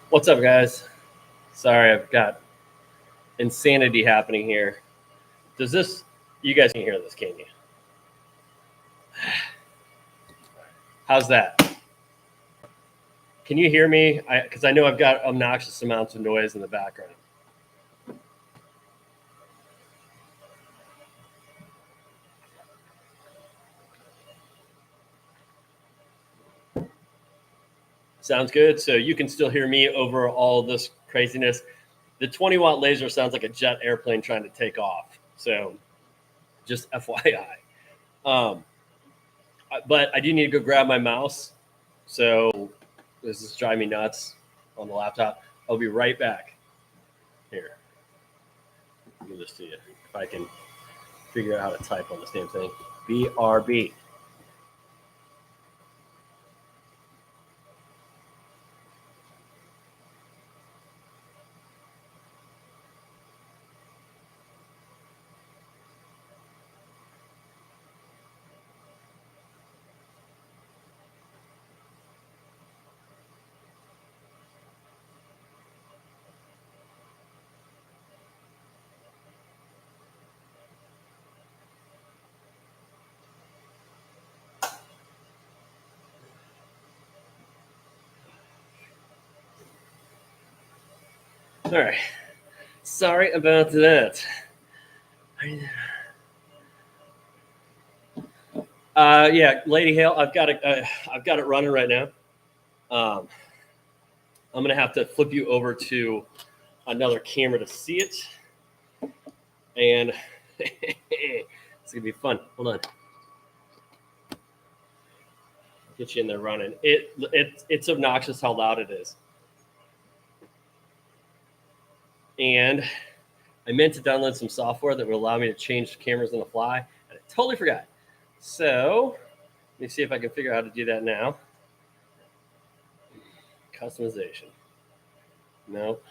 What's up, guys? Sorry, I've got insanity happening here. Does this, you guys can hear this, can you? How's that? Can you hear me? Because I know I've got obnoxious amounts of noise in the background. Sounds good. So you can still hear me over all this craziness. The 20-watt laser sounds like a jet airplane trying to take off. So just FYI. But I do need to go grab my mouse. So this is driving me nuts on the laptop. I'll be right back. Here. Give this to you. If I can figure out how to type on this damn thing. BRB. All right. Sorry about that. Yeah, Lady Hale, I've got it running right now. I'm gonna have to flip you over to another camera to see it, and it's gonna be fun. Hold on, get you in there running. It's obnoxious how loud it is, and I meant to download some software that would allow me to change cameras on the fly, and I totally forgot. So let me see if I can figure out how to do that now. Customization. Nope.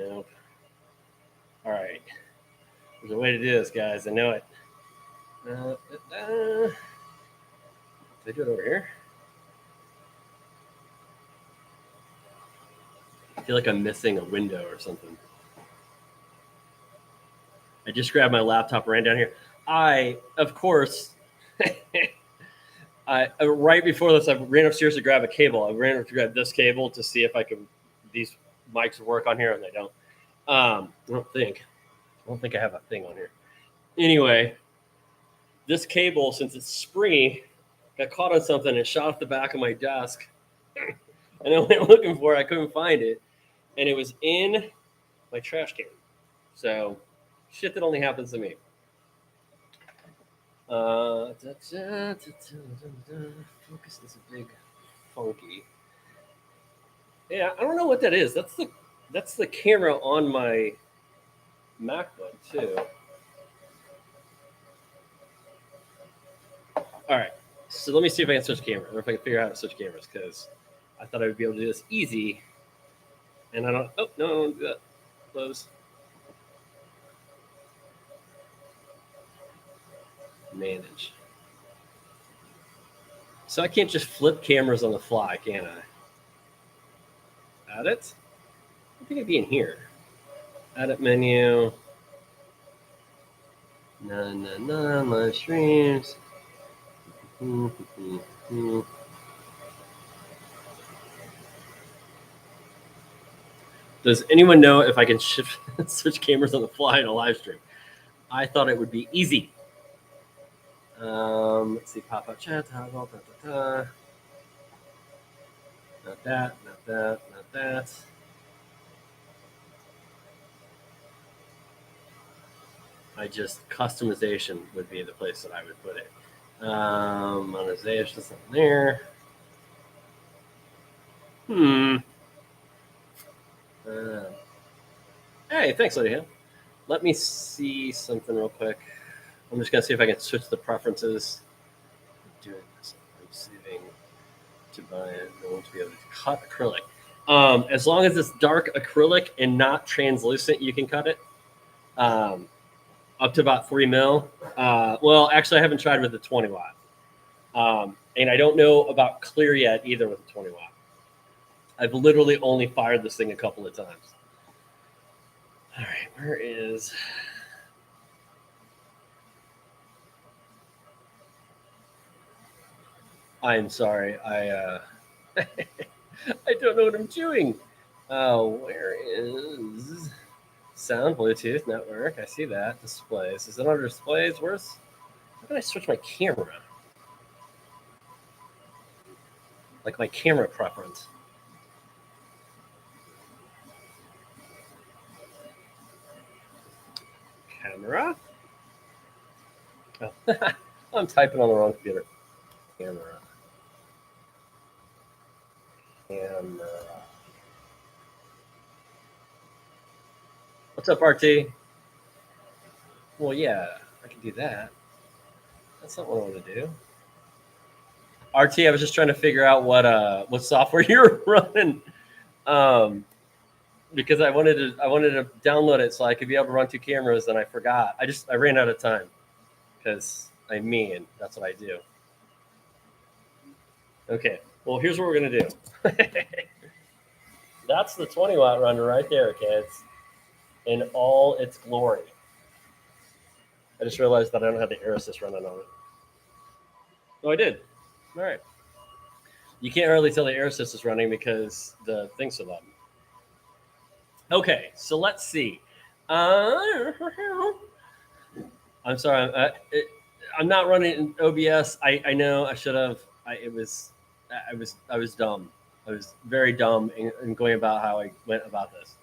All right. There's a way to do this, guys. I know it. Did I do it over here? I feel like I'm missing a window or something. I just grabbed my laptop, ran down here. Of course, right before this, I ran upstairs to grab a cable. I ran up to grab this cable to see if these mics work on here, and they don't. I don't think I have a thing on here. Anyway, this cable, since it's springy, got caught on something and shot off the back of my desk. And I went looking for it. I couldn't find it. And it was in my trash can. So, shit that only happens to me. Focus is a big funky. Yeah, I don't know what that is. That's the camera on my MacBook too. All right, so let me see if I can switch camera, or if I can figure out how to switch cameras, because I thought I would be able to do this easy. And I don't. Oh no, I don't want to do that. Close. Manage. So I can't just flip cameras on the fly, can I? Edit? I think it'd be in here. Edit menu. Live streams. Does anyone know if I can switch cameras on the fly in a live stream? I thought it would be easy. Let's see, pop-up chat, toggle, Not that, not that, not that. Customization would be the place that I would put it. Monetization is not there. Hey, thanks, Lady Hill. Let me see something real quick. I'm just gonna see if I can switch the preferences. I'm doing this. I'm saving to buy it. I want to be able to cut acrylic. As long as it's dark acrylic and not translucent, you can cut it. Up to about 3 mil. Well, actually, I haven't tried with the 20 watt. And I don't know about clear yet either with the 20 watt. I've literally only fired this thing a couple of times. All right, where is... I'm sorry. I don't know what I'm doing. Where is sound, Bluetooth, network? I see that. Displays. Is it under displays? How can I switch my camera? Like my camera preference. Camera? Oh, I'm typing on the wrong computer. Camera. What's up, RT? Well, yeah, I can do that. That's not what I want to do. RT, I was just trying to figure out what software you're running, because I wanted to download it so I could be able to run 2 cameras, and I forgot. I ran out of time because I'm me, and that's what I do. Okay, well, here's what we're gonna do. That's the 20-watt runner right there, kids, in all its glory. I just realized that I don't have the air assist running on it. Oh, I did. All right. You can't really tell the air assist is running because the thing's so loud. Okay, so let's see. I'm sorry. I'm not running OBS. I know I should have. I was dumb. I was very dumb in going about how I went about this.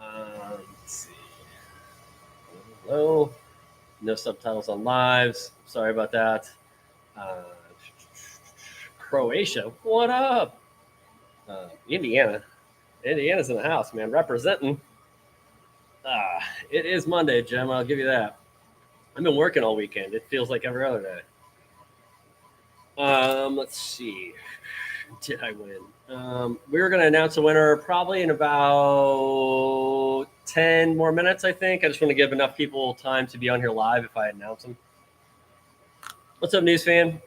Let's see. Hello. No subtitles on lives. Sorry about that. Croatia. What up? Indiana. Indiana's in the house, man. Representing. It is Monday, Jim. I'll give you that. I've been working all weekend. It feels like every other day. Let's see. Did I win? We were going to announce a winner probably in about 10 more minutes, I think. I just want to give enough people time to be on here live if I announce them. What's up, news fan?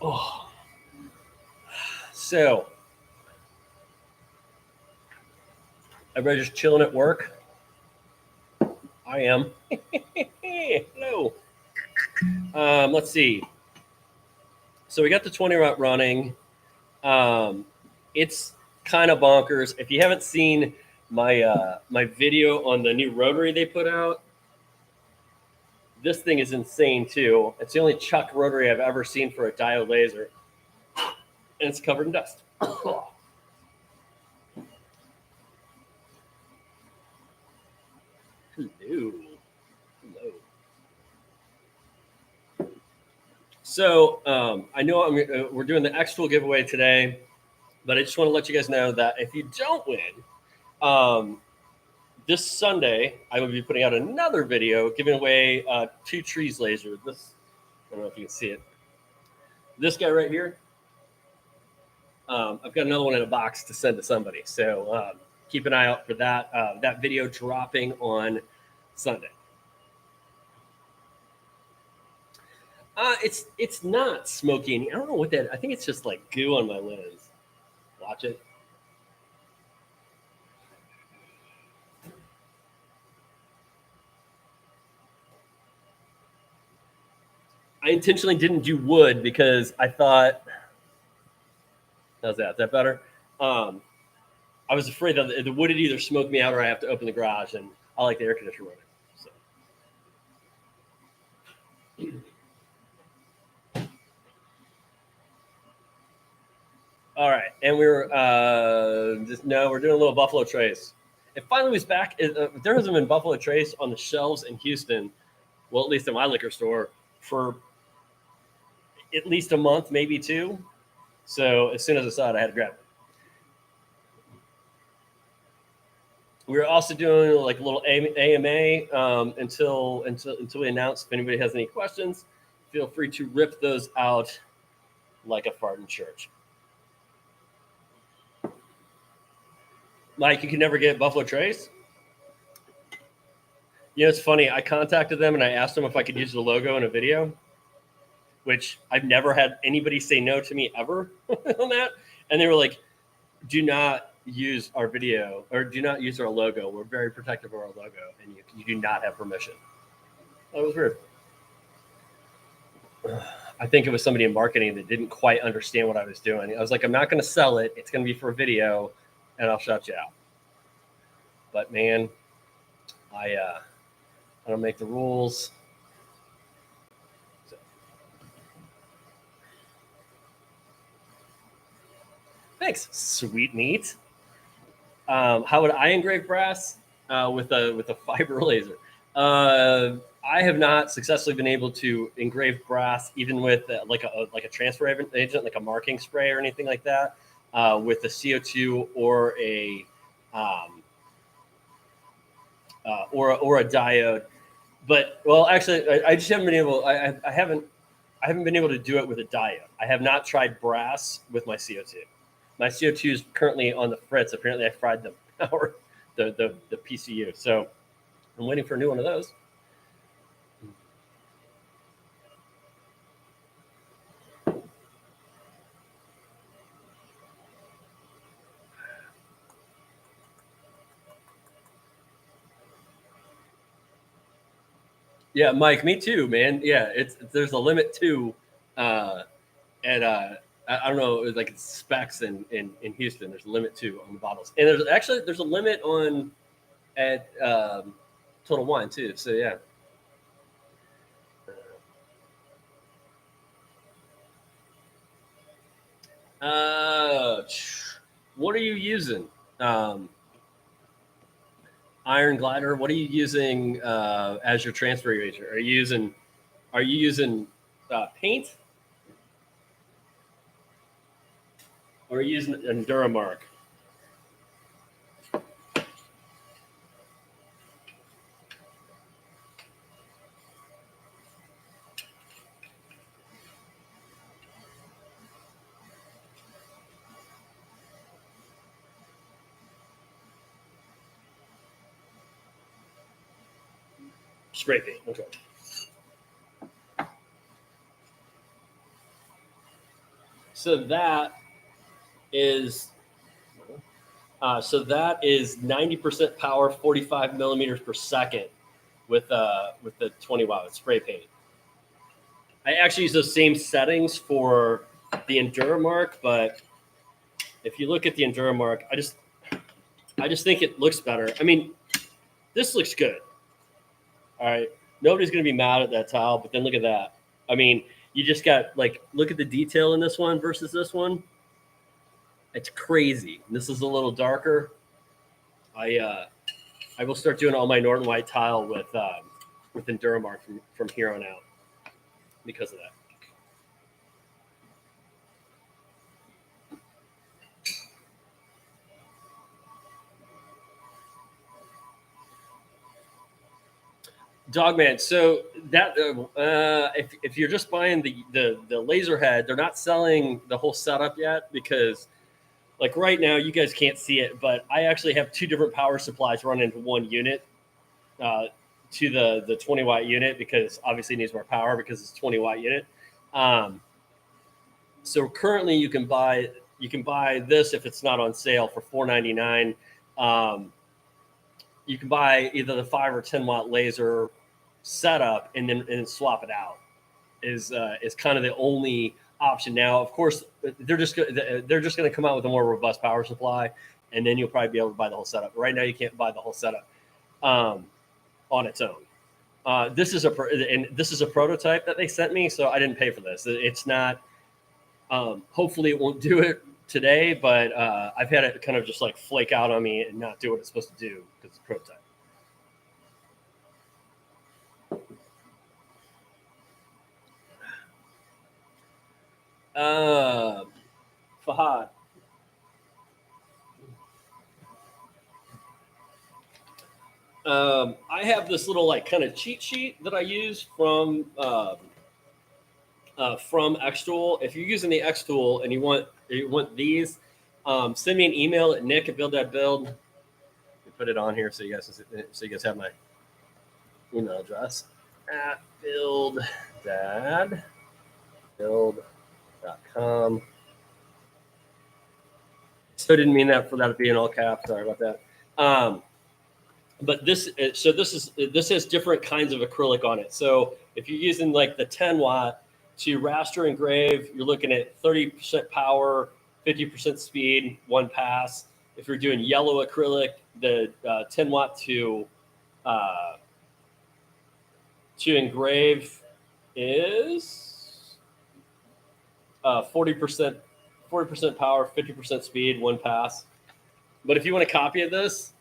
Oh. So, everybody just chilling at work? I am. Hello. Let's see. So we got the 20-watt running. It's kind of bonkers. If you haven't seen my my video on the new rotary they put out, this thing is insane too. It's the only chuck rotary I've ever seen for a diode laser, and it's covered in dust. Hello. So I know we're doing the xTool giveaway today, but I just want to let you guys know that if you don't win, this Sunday I will be putting out another video giving away 2 trees laser. This, I don't know if you can see it. This guy right here. I've got another one in a box to send to somebody. So keep an eye out for that. That video dropping on Sunday. It's not smoky. I don't know what that. I think it's just like goo on my lens. Watch it. I intentionally didn't do wood because I thought, how's that? Is that better? I was afraid that the wood would either smoke me out or I have to open the garage, and I like the air conditioner running. So. All right, and we're doing a little Buffalo Trace. It finally was back. There hasn't been Buffalo Trace on the shelves in Houston, well, at least in my liquor store, for at least a month, maybe 2. So as soon as I saw it, I had to grab it. We were also doing like a little AMA until we announce. If anybody has any questions, feel free to rip those out like a fart in church. Mike, you can never get Buffalo Trace? You know, it's funny. I contacted them and I asked them if I could use the logo in a video. which I've never had anybody say no to me ever on that. And they were like, do not use our video or do not use our logo. We're very protective of our logo, and you do not have permission. That was weird. I think it was somebody in marketing that didn't quite understand what I was doing. I was like, I'm not going to sell it. It's going to be for a video, and I'll shut you out. But man, I don't make the rules. So. Thanks, sweet meat. How would I engrave brass with a fiber laser? I have not successfully been able to engrave brass, even with like a transfer agent, like a marking spray or anything like that, with a CO2 or a diode. But well, actually, I just haven't been able. I haven't been able to do it with a diode. I have not tried brass with my CO2. My CO2 is currently on the fritz. Apparently, I fried the power, the PCU. So I'm waiting for a new one of those. Yeah, Mike, me too, man. Yeah, there's a limit too, and I don't know, it was like specs in Houston. There's a limit too on the bottles, and there's a limit on at Total Wine too. So yeah. What are you using? Iron Glider. What are you using as your transfer agent? Are you using paint? Or are you using Enduramark? Spray paint. Okay. So that is 90% power, 45 millimeters per second with the 20 watt spray paint. I actually use those same settings for the Enduramark, but if you look at the Enduramark, I just think it looks better. I mean, this looks good. All right, nobody's gonna be mad at that tile, but then look at that. I mean, you just got look at the detail in this one versus this one. It's crazy. This is a little darker. I will start doing all my Norton White tile with Enduramark from here on out because of that. Dogman. So that if you're just buying the laser head, they're not selling the whole setup yet because like right now you guys can't see it, but I actually have two different power supplies running into one unit to the 20 watt unit because obviously it needs more power because it's 20 watt unit. So currently you can buy this if it's not on sale for $4.99. You can buy either the 5 or 10 watt laser setup and then swap it out is kind of the only option now. Of course, they're just going to come out with a more robust power supply, and then you'll probably be able to buy the whole setup. Right now, you can't buy the whole setup on its own. This is a prototype that they sent me, so I didn't pay for this. It's not. Hopefully, it won't do it today, but I've had it kind of just like flake out on me and not do what it's supposed to do because it's a prototype. Fahad. I have this little like kind of cheat sheet that I use from xTool. If you're using the xTool and you want these, send me an email at nick@build.build. Let me put it on here so you guys have my email address at builddad. build.com. So I didn't mean that for that to be in all caps. Sorry about that. But this has different kinds of acrylic on it. So if you're using like the 10 watt to raster engrave, you're looking at 30% power, 50% speed, one pass. If you're doing yellow acrylic, the 10 watt to engrave is 40% power, 50% speed, one pass. But if you want a copy of this,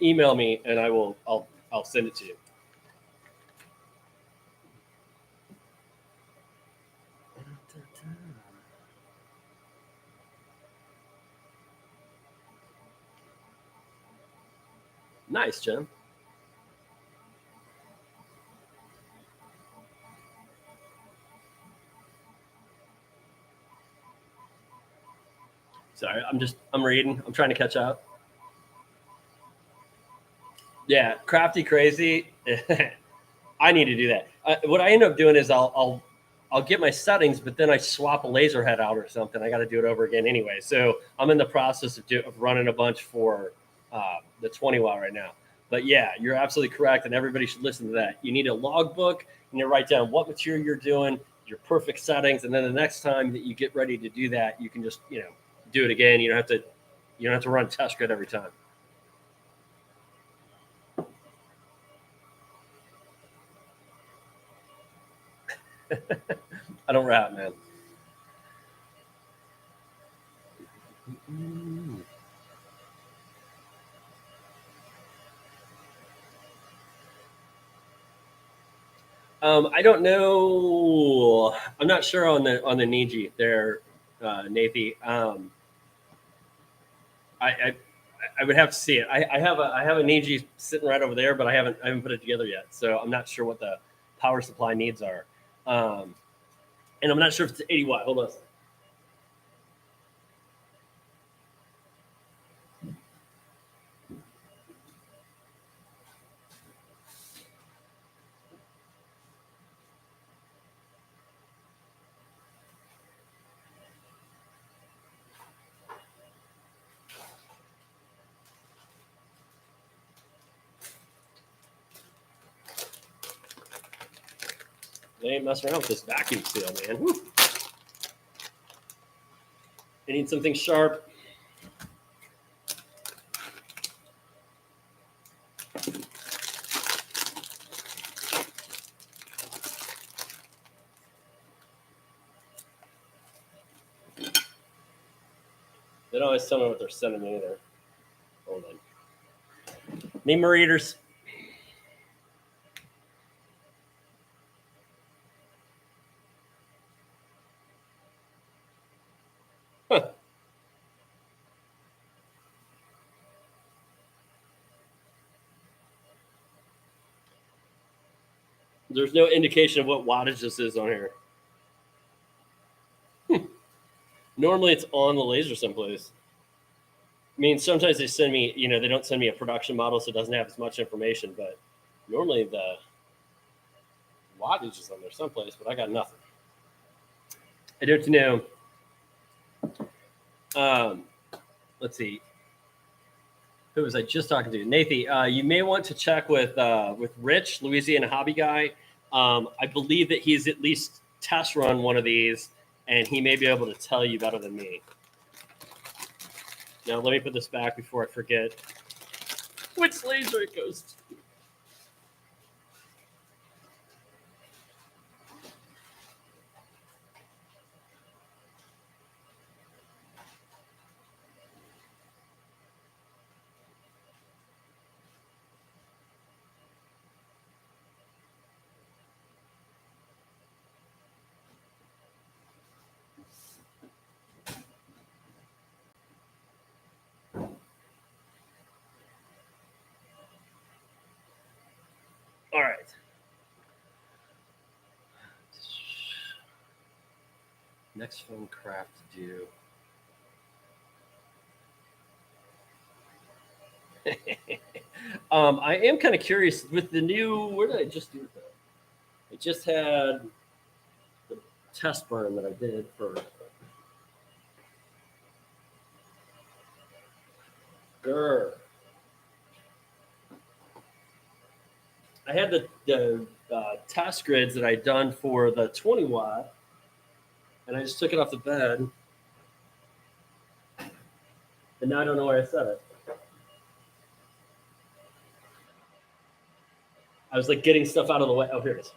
email me and I'll send it to you. Nice, Jim. Sorry, I'm reading. I'm trying to catch up. Yeah, crafty crazy. I need to do that. What I end up doing is I'll get my settings, but then I swap a laser head out or something. I got to do it over again anyway. So I'm in the process of running a bunch for the 20 watt right now. But yeah, you're absolutely correct, and everybody should listen to that. You need a logbook, and you write down what material you're doing, your perfect settings, and then the next time that you get ready to do that, you can just do it again. You don't have to run test grid every time. I don't rap, man. I don't know. I'm not sure on the Niji there, Nathy. I would have to see it. I have a Niji sitting right over there, but I haven't put it together yet, so I'm not sure what the power supply needs are. And I'm not sure if it's 80 watt. Hold on. They ain't messing around with this vacuum seal, man. Whew. I need something sharp. They don't always tell me what they're sending me either. Hold on. Need more readers. Huh. There's no indication of what wattage this is on here. Normally it's on the laser someplace. I mean, sometimes they send me, they don't send me a production model, so it doesn't have as much information, but normally the wattage is on there someplace, but I got nothing. I don't know. Let's see. Who was I just talking to? Nathan, you may want to check with Rich, Louisiana hobby guy. I believe that he's at least test run one of these, and he may be able to tell you better than me. Now, let me put this back before I forget which laser it goes to. All right. Next phone craft due. I am kind of curious with the new. Where did I just do that? I just had test burn that I did for Grr. I had the test grids that I'd done for the 20 watt, and I just took it off the bed, and now I don't know where I set it. I was like getting stuff out of the way. Oh, here it is.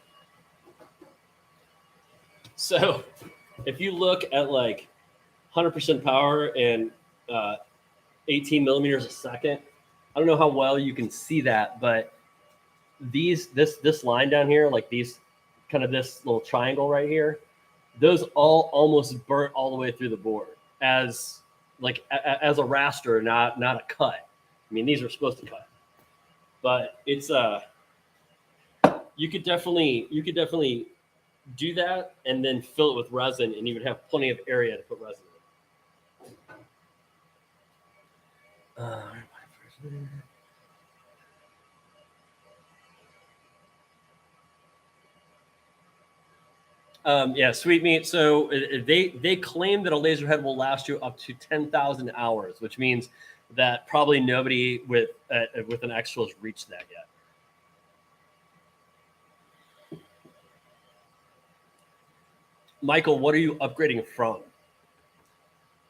So if you look at like 100% power and 18 millimeters a second, I don't know how well you can see that, but this line down here, like these kind of this little triangle right here, those all almost burnt all the way through the board as like as a raster, not a cut. I mean, these are supposed to cut, but it's you could definitely do that and then fill it with resin, and you would have plenty of area to put resin in. Yeah, sweet meat. So they claim that a laser head will last you up to 10,000 hours, which means that probably nobody with an xTool has reached that yet. Michael, what are you upgrading from?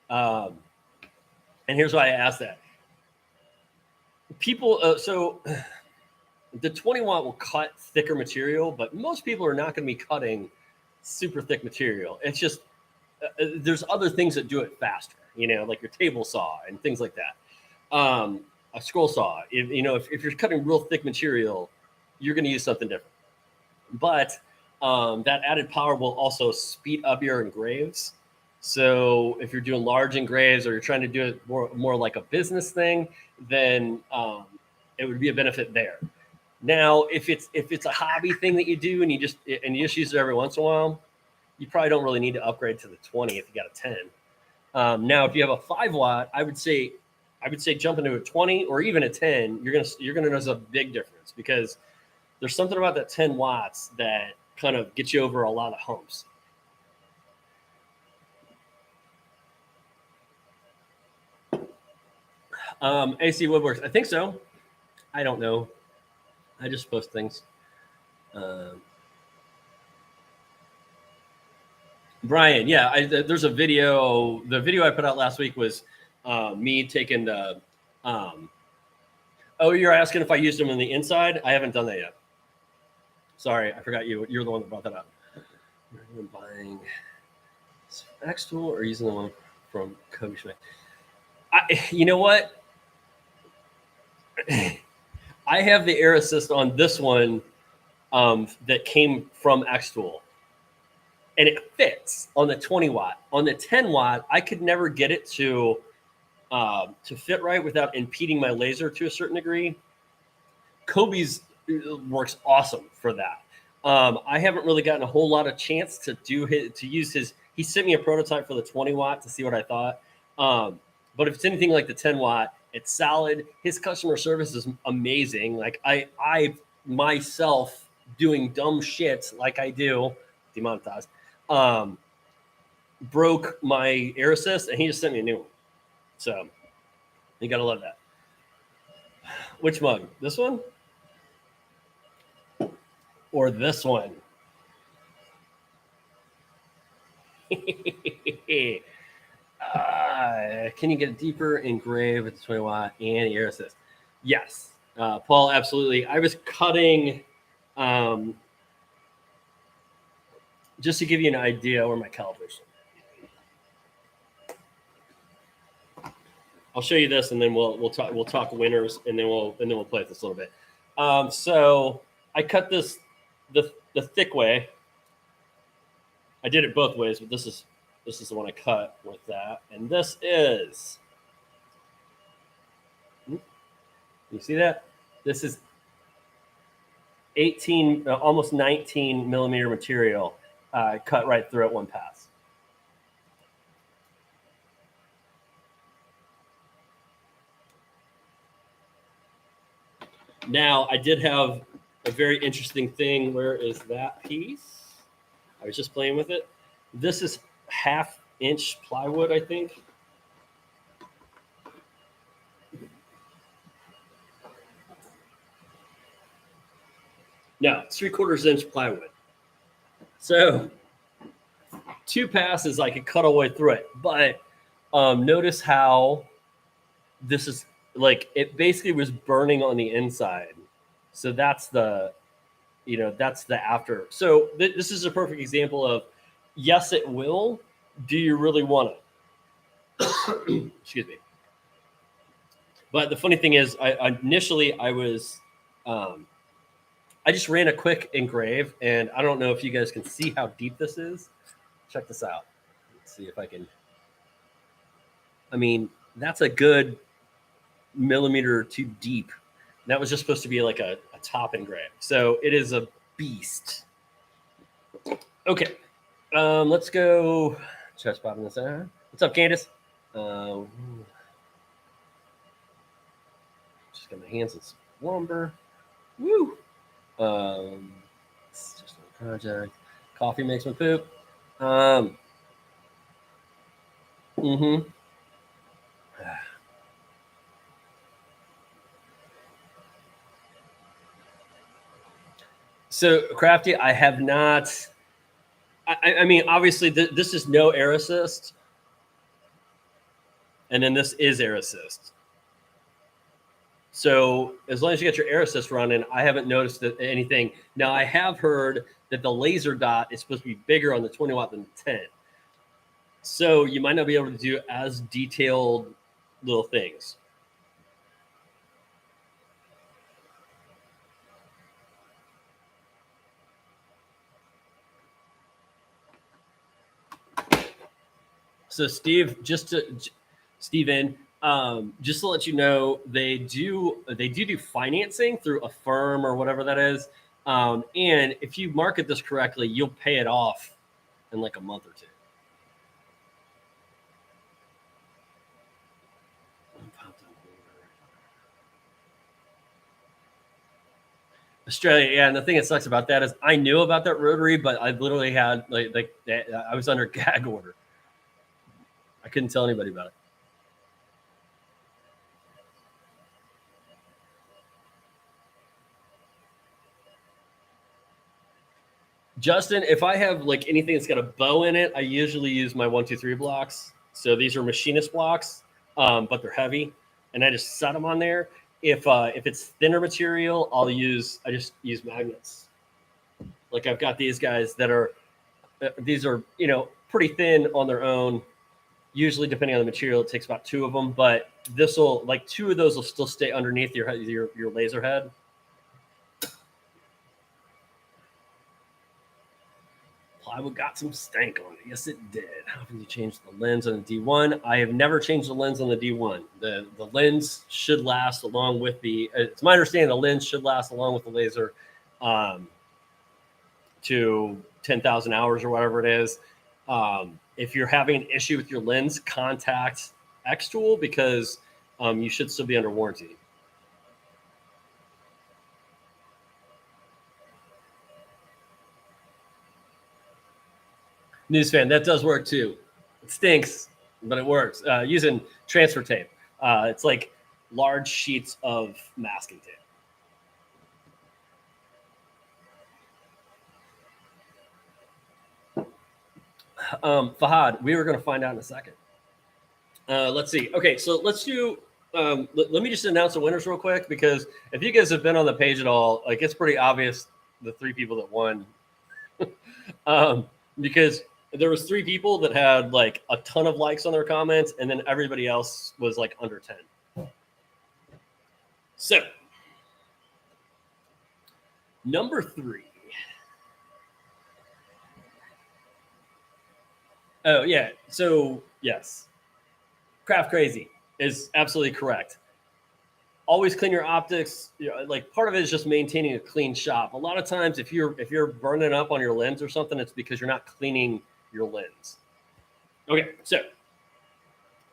And here's why I asked that. People, so the 20 watt will cut thicker material, but most people are not going to be cutting super thick material. It's just there's other things that do it faster, you know, like your table saw and things like that. A scroll saw, if you're cutting real thick material, you're going to use something different. But that added power will also speed up your engraves. So if you're doing large engraves or you're trying to do it more like a business thing, then it would be a benefit there. Now, if it's a hobby thing that you do and you just use it every once in a while, you probably don't really need to upgrade to the 20 if you got a 10. Now, if you have a 5 watt, I would say jump into a 20 or even a 10. You're gonna notice a big difference because there's something about that 10 watts that kind of gets you over a lot of humps. AC Woodworks, I think so. I don't know. I just post things. Brian, yeah, there's a video. The video I put out last week was me taking the. Oh, you're asking if I used them on the inside? I haven't done that yet. Sorry, I forgot you. You're the one that brought that up. I'm buying xTool or using the one from Kobe Schmidt. You know what? I have the air assist on this one that came from xTool, and it fits on the 20 watt. On the 10 watt, I could never get it to fit right without impeding my laser to a certain degree. Kobe's works awesome for that. I haven't really gotten a whole lot of chance to use his. He sent me a prototype for the 20 watt to see what I thought. But if it's anything like the 10 watt, it's solid. His customer service is amazing. Like I myself doing dumb shit like I do, demonetized, broke my air assist, and he just sent me a new one. So you gotta love that. Which mug? This one? Or this one? Can you get deeper engrave with the 20 watt and air assist? Yes, Paul, absolutely. I was cutting, just to give you an idea where my calibers. I'll show you this, and then we'll talk winners, and then we'll play with this a little bit. So I cut this the thick way. I did it both ways, but this is the one I cut with that, and this is. You see that? This is 18, almost 19 millimeter material cut right through it one pass. Now, I did have a very interesting thing. Where is that piece? I was just playing with it. This is 1/2 inch plywood, I think. No, it's 3/4 inch plywood. So 2 passes, I could cut all the way through it. But notice how this is like, it basically was burning on the inside. So that's the, that's the after. So this is a perfect example of, yes, it will. Do you really want it? Excuse me. But the funny thing is, initially I was, I just ran a quick Engrave, and I don't know if you guys can see how deep this is. Check this out. Let's see if I can. I mean, that's a good millimeter or 2 deep. That was just supposed to be like a top Engrave. So it is a beast. Okay. Let's go. Chest popping this out. What's up, Candace? Just got my hands in some lumber. Woo! It's just a project. Coffee makes me poop. So Crafty, I have not. I mean, obviously, this is no air assist, and then this is air assist. So as long as you get your air assist running, I haven't noticed anything. Now, I have heard that the laser dot is supposed to be bigger on the 20 watt than the 10. So you might not be able to do as detailed little things. So Steve, Steven, just to let you know, they do financing through a firm or whatever that is. And if you market this correctly, you'll pay it off in like a month or 2. Australia, yeah, and the thing that sucks about that is I knew about that rotary, but I literally had like I was under gag order. I couldn't tell anybody about it. Justin, if I have like anything that's got a bow in it, I usually use my 1, 2, 3 blocks. So these are machinist blocks, but they're heavy, and I just set them on there. If it's thinner material, I just use magnets. Like I've got these guys that are, these are pretty thin on their own. Usually, depending on the material, it takes about 2 of them, but this will, like 2 of those will still stay underneath your laser head. Plywood got some stank on it. Yes, it did. How can you change the lens on the D1? I have never changed the lens on the D1. The lens should last along with the. It's my understanding the lens should last along with the laser, to 10,000 hours or whatever it is. If you're having an issue with your lens, contact xTool because you should still be under warranty. News fan, that does work too. It stinks, but it works. Using transfer tape. It's like large sheets of masking tape. Fahad, we were going to find out in a second. Let's see. Okay, so let's do. Let me just announce the winners real quick, because if you guys have been on the page at all, like it's pretty obvious the 3 people that won. Because there was 3 people that had like a ton of likes on their comments, and then everybody else was like under 10. So number 3. Oh yeah. So yes, Craft Crazy is absolutely correct. Always clean your optics. Like part of it is just maintaining a clean shop. A lot of times, if you're burning up on your lens or something, it's because you're not cleaning your lens. Okay, so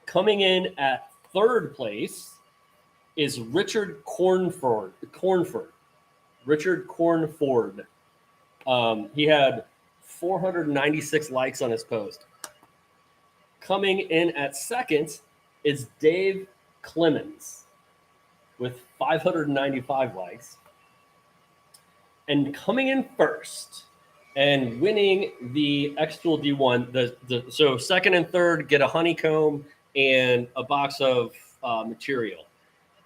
coming in at 3rd place is Richard Cornford. Richard Cornford. He had 496 likes on his post. Coming in at second is Dave Clemens with 595 likes. And coming in first and winning the xTool D1, so second and third get a honeycomb and a box of material.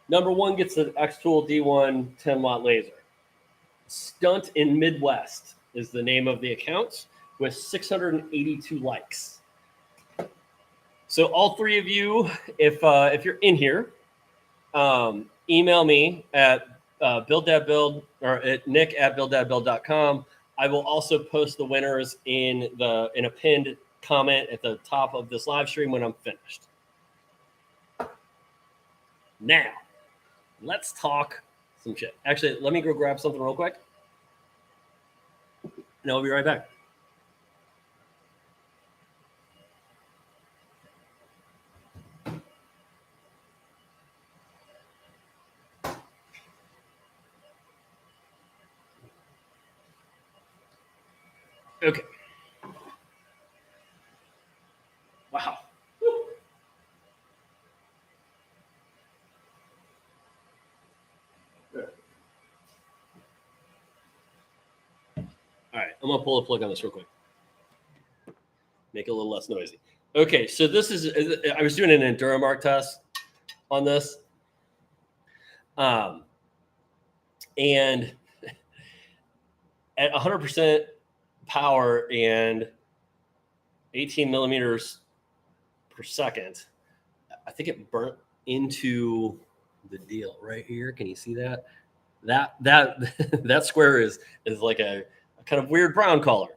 Number one gets an xTool D1 10-watt laser. Stunt in Midwest is the name of the account with 682 likes. So all three of you, if you're in here, email me at builddadbuild or at nick@builddadbuild.com. I will also post the winners in a pinned comment at the top of this live stream when I'm finished. Now, let's talk some shit. Actually, let me go grab something real quick. And I'll be right back. Okay. Wow. All right, I'm gonna pull a plug on this real quick. Make it a little less noisy. Okay, so this is, I was doing an EnduraMark test on this. And at 100% power and 18 millimeters per second, I think it burnt into the deal right here. Can you see that? That square is like a kind of weird brown color.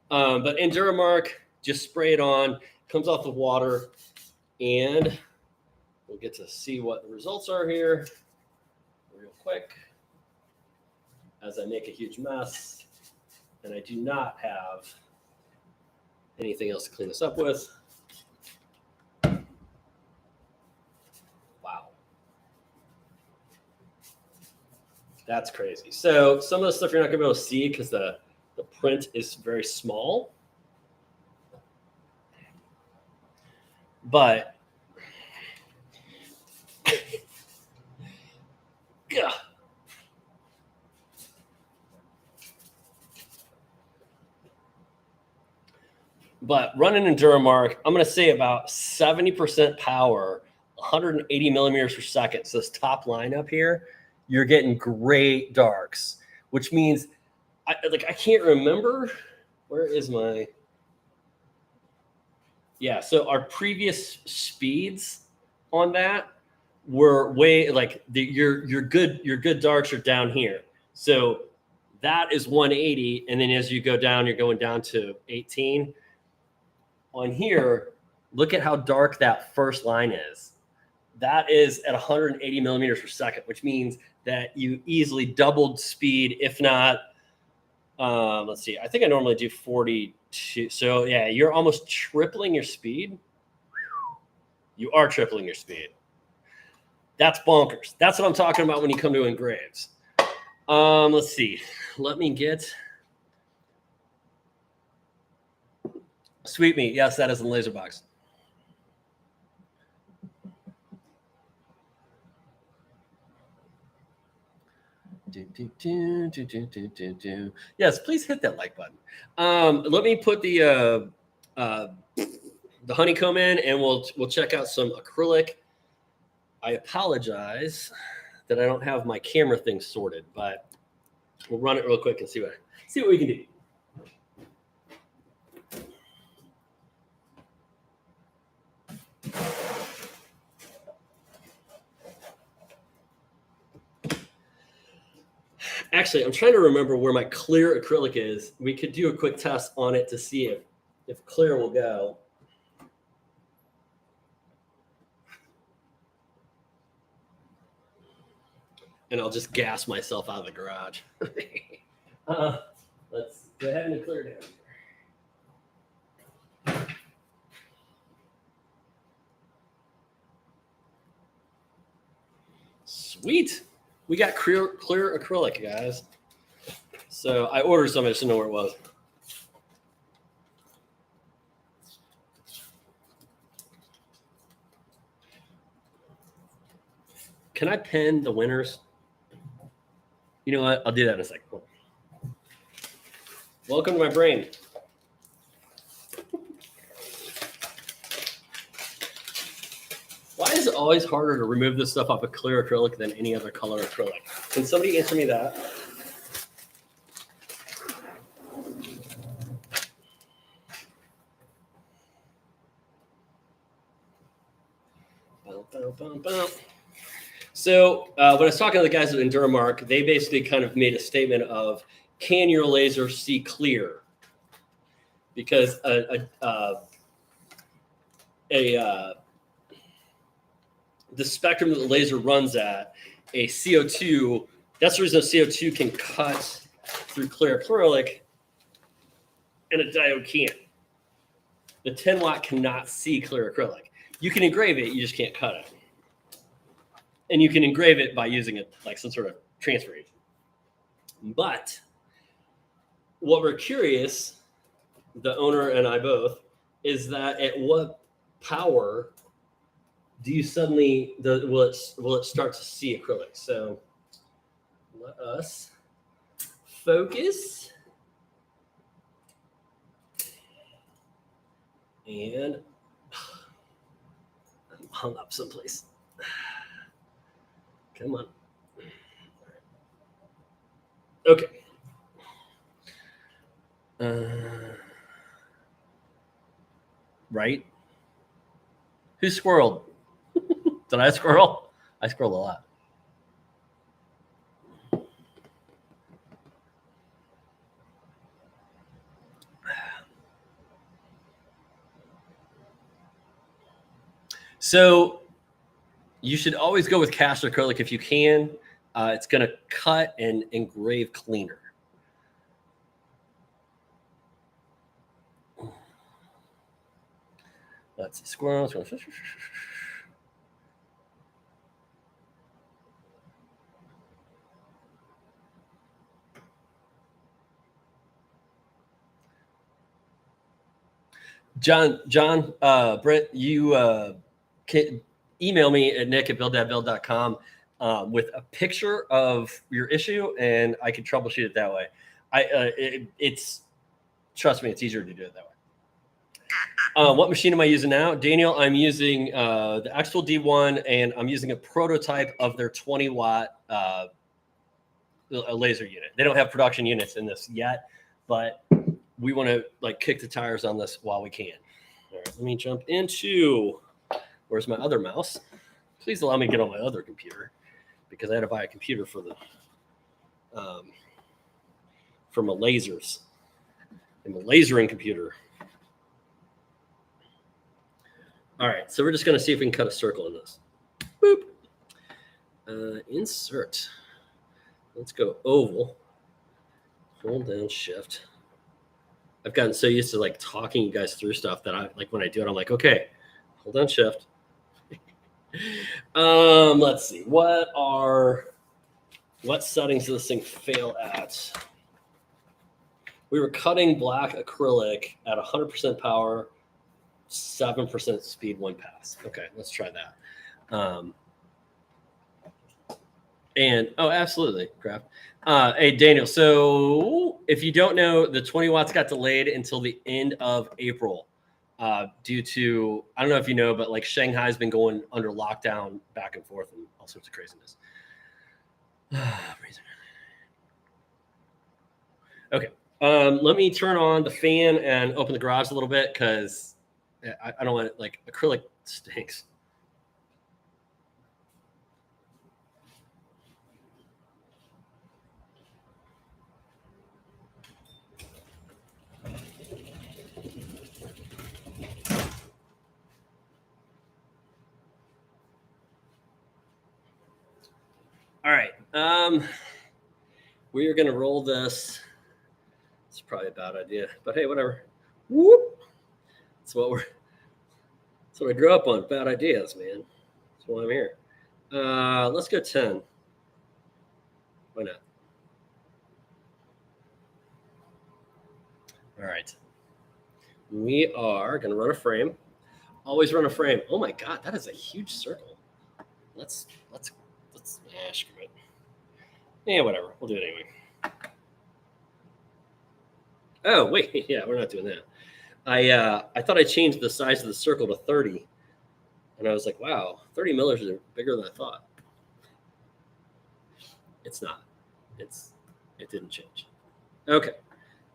But EnduraMark, just spray it on, comes off the water, and we'll get to see what the results are here real quick as I make a huge mess. And I do not have anything else to clean this up with. Wow. That's crazy. So some of the stuff you're not going to be able to see because the print is very small. But running EnduraMark, I'm going to say about 70% power, 180 millimeters per second. So this top line up here, you're getting great darks, which means I can't remember. Where is my? Yeah, so our previous speeds on that were way your good darks are down here. So that is 180, and then as you go down, you're going down to 18. On here, look at how dark that first line is. That is at 180 millimeters per second, which means that you easily doubled speed, if not, let's see, I think I normally do 42. So yeah, you're almost tripling your speed. You are tripling your speed. That's bonkers. That's what I'm talking about when you come to Engraves. Let's see. Let me get Sweet Meat. Yes, that is in the laser box. Yes, please hit that like button. Let me put the honeycomb in, and we'll check out some acrylic. I apologize that I don't have my camera thing sorted, but we'll run it real quick and see what we can do. Actually, I'm trying to remember where my clear acrylic is. We could do a quick test on it to see if clear will go. And I'll just gas myself out of the garage. Let's go ahead and clear it down. Sweet. We got clear acrylic, guys. So I ordered some. I just didn't know where it was. Can I pin the winners? You know what? I'll do that in a second. Welcome to my brain. Why is it always harder to remove this stuff off a clear acrylic than any other color acrylic? Can somebody answer me that? So when I was talking to the guys at Enduramark, they basically kind of made a statement of, can your laser see clear? Because the spectrum that the laser runs at, a CO2, that's the reason a CO2 can cut through clear acrylic and a diode can't. The 10 watt cannot see clear acrylic. You can engrave it, you just can't cut it. And you can engrave it by using it like some sort of transfer agent. But what we're curious, the owner and I both, is that at what power do you suddenly will it start to see acrylic? So let us focus and I'm hung up someplace. Come on. Okay. Right? Who squirreled? Did I squirrel? I squirreled a lot. So you should always go with cast acrylic if you can. It's going to cut and engrave cleaner. Let's see, squirrels. John, Brett, you can email me at nick@builddadbuild.com with a picture of your issue, and I can troubleshoot it that way. Trust me, it's easier to do it that way. What machine am I using now? Daniel, I'm using the xTool D1, and I'm using a prototype of their 20 watt laser unit. They don't have production units in this yet, but we want to like kick the tires on this while we can. All right, let me jump into, where's my other mouse? Please allow me to get on my other computer because I had to buy a computer for my lasers. I'm a lasering computer. All right, so we're just going to see if we can cut a circle in this. Boop. Insert. Let's go oval. Hold down shift. I've gotten so used to like talking you guys through stuff that I like when I do it, I'm like, okay, hold down shift. Let's see. What settings does this thing fail at? We were cutting black acrylic at 100% power, 7% speed, 1 pass. Okay, let's try that. And absolutely, Craft. Hey, Daniel. So if you don't know, the 20 watts got delayed until the end of April due to, I don't know if you know, but like Shanghai's been going under lockdown back and forth and all sorts of craziness. Okay. Let me turn on the fan and open the garage a little bit because I don't want it, like acrylic stinks. All right. We are going to roll this. It's probably a bad idea, but hey, whatever. Whoop. That's what I grew up on. Bad ideas, man. That's why I'm here. Let's go 10. Why not? All right. We are going to run a frame. Always run a frame. Oh my God, that is a huge circle. Let's screw it. Yeah, whatever. We'll do it anyway. Oh, wait. Yeah, we're not doing that. I thought I changed the size of the circle to 30. And I was like, wow, 30 millers is bigger than I thought. It's not. It didn't change. Okay.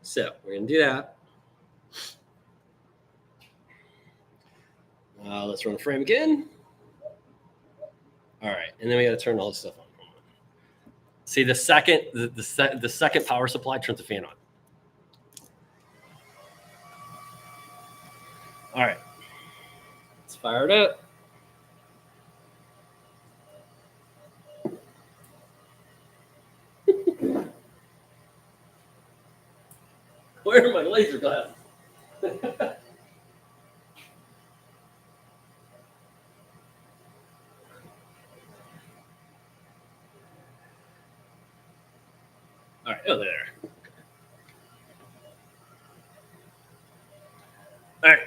So we're going to do that. Let's run a frame again. All right. And then we got to turn all this stuff on. See, the second power supply turns the fan on. All right. Let's fire it up. Where are my laser glasses? All right. Oh, there. All right.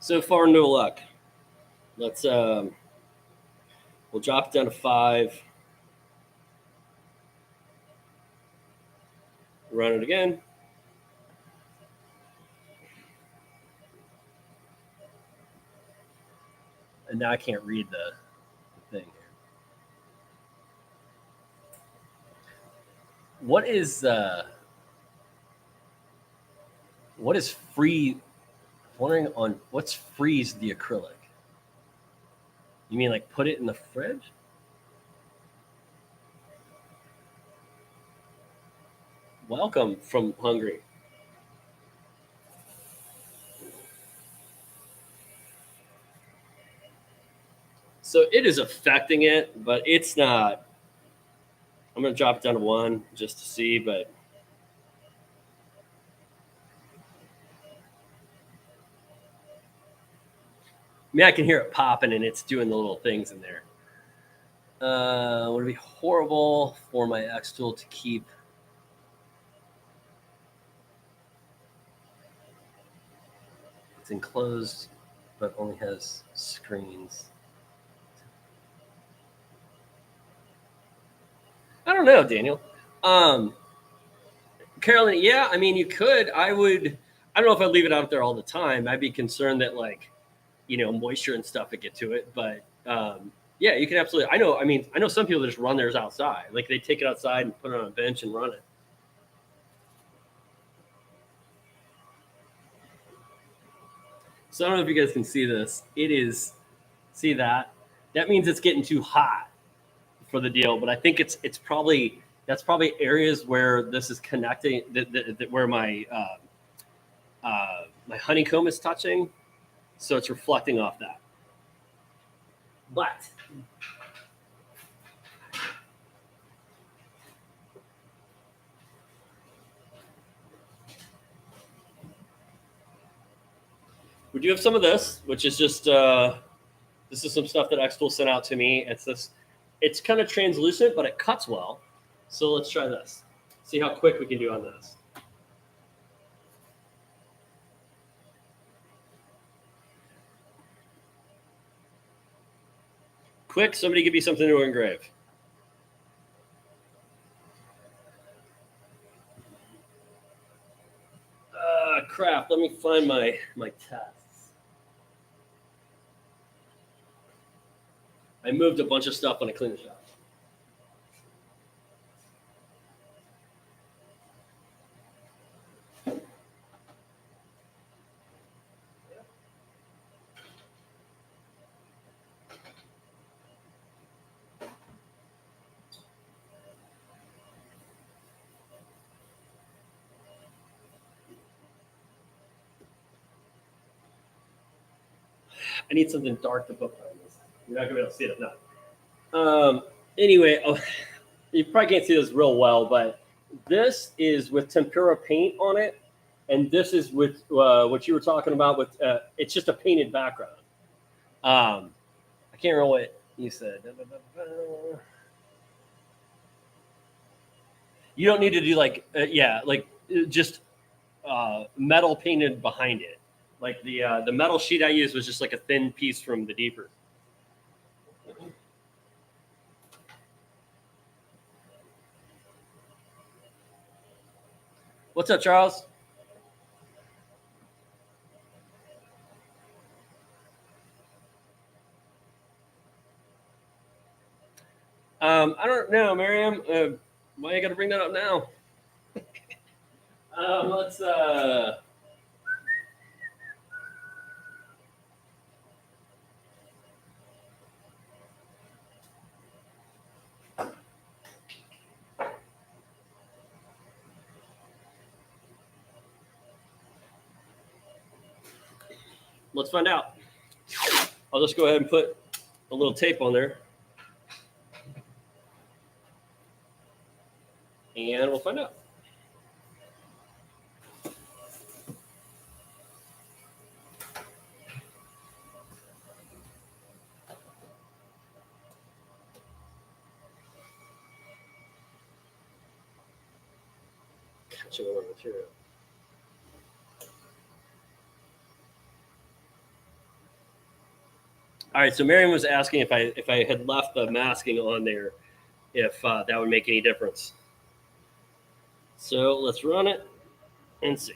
So far, no luck. Let's we'll drop it down to 5. Run it again. And now I can't read the thing here. What is free? Wondering on what's freeze the acrylic. You mean like put it in the fridge? Welcome from Hungary. So it is affecting it, but it's not. I'm going to drop it down to 1 just to see, but I mean, I can hear it popping and it's doing the little things in there. Would it be horrible for my xTool to keep? It's enclosed, but only has screens. I don't know, Daniel. Carolyn, yeah, I mean, you could. I don't know if I'd leave it out there all the time. I'd be concerned that, like, moisture and stuff would get to it. But yeah, you can absolutely. I know some people that just run theirs outside. Like, they take it outside and put it on a bench and run it. So I don't know if you guys can see this. See that? That means it's getting too hot for the deal. But I think that's probably areas where this is connecting, where my my honeycomb is touching, so it's reflecting off that. But we do have some of this, which is just this is some stuff that xTool sent out to me. It's kind of translucent, but it cuts well. So let's try this. See how quick we can do on this. Quick, somebody give me something to engrave. Crap, let me find my tests. I moved a bunch of stuff when I cleaned the shop. I need something dark to put behind this. You're not gonna be able to see it now. Anyway, you probably can't see this real well, but this is with tempera paint on it, and this is with what you were talking about with it's just a painted background. I can't remember what you said. You don't need to do like just metal painted behind it. Like the metal sheet I used was just like a thin piece from the deeper. What's up, Charles? I don't know, Miriam. Why you got to bring that up now? Let's. Let's find out. I'll just go ahead and put a little tape on there, and we'll find out. Catching over material. All right, so Miriam was asking if I had left the masking on there, if that would make any difference. So let's run it and see.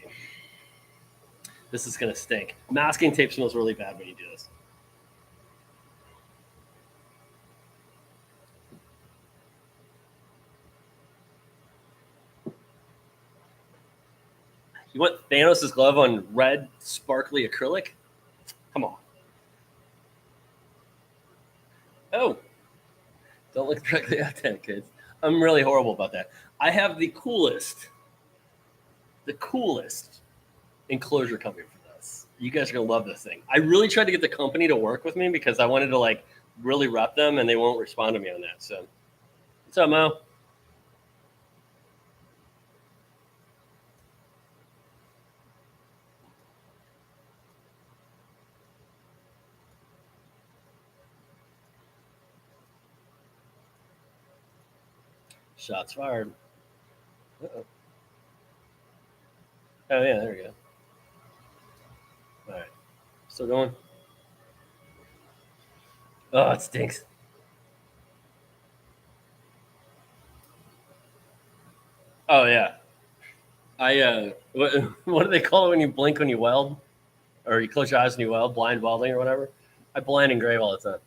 This is gonna stink. Masking tape smells really bad when you do this. You want Thanos' glove on red, sparkly acrylic? Come on. Oh, don't look directly at that, kids. I'm really horrible about that. I have the coolest enclosure company for this. You guys are gonna love this thing. I really tried to get the company to work with me because I wanted to like really rep them, and they won't respond to me on that. So, what's up, Mo? Shots fired. Uh-oh. Oh yeah, there we go. All right, still going. Oh, it stinks. Oh yeah. What do they call it when you blink when you weld, or you close your eyes and you weld? Blind welding or whatever. I blind engrave all the time.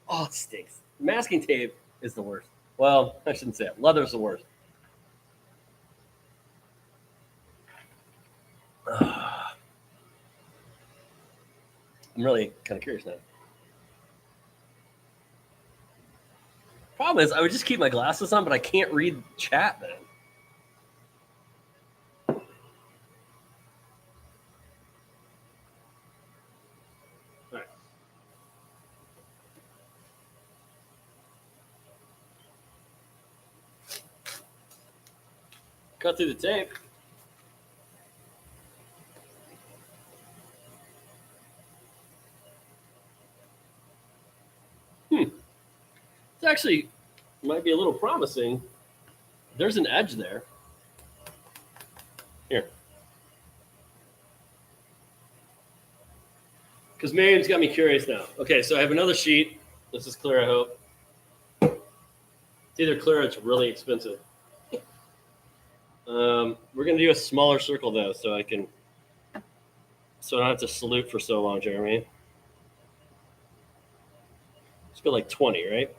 Oh, it stinks. Masking tape is the worst. Well, I shouldn't say it. Leather's the worst. I'm really kind of curious now. Problem is, I would just keep my glasses on, but I can't read chat then. All right. Cut through the tape. It's actually might be a little promising. There's an edge there. Here. Because Miriam's got me curious now. Okay, so I have another sheet. This is clear, I hope. It's either clear or it's really expensive. We're going to do a smaller circle, though, so I don't have to salute for so long, Jeremy. Let's go like 20, right?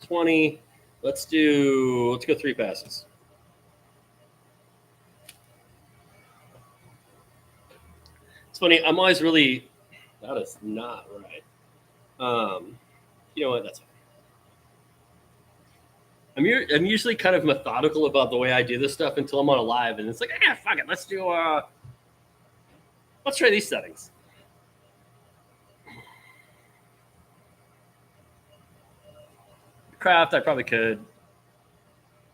20. Let's go 3 passes. It's funny. I'm always really. That is not right. You know what? That's fine. I'm usually kind of methodical about the way I do this stuff until I'm on a live, and it's like, fuck it. Let's try these settings. Craft, I probably could,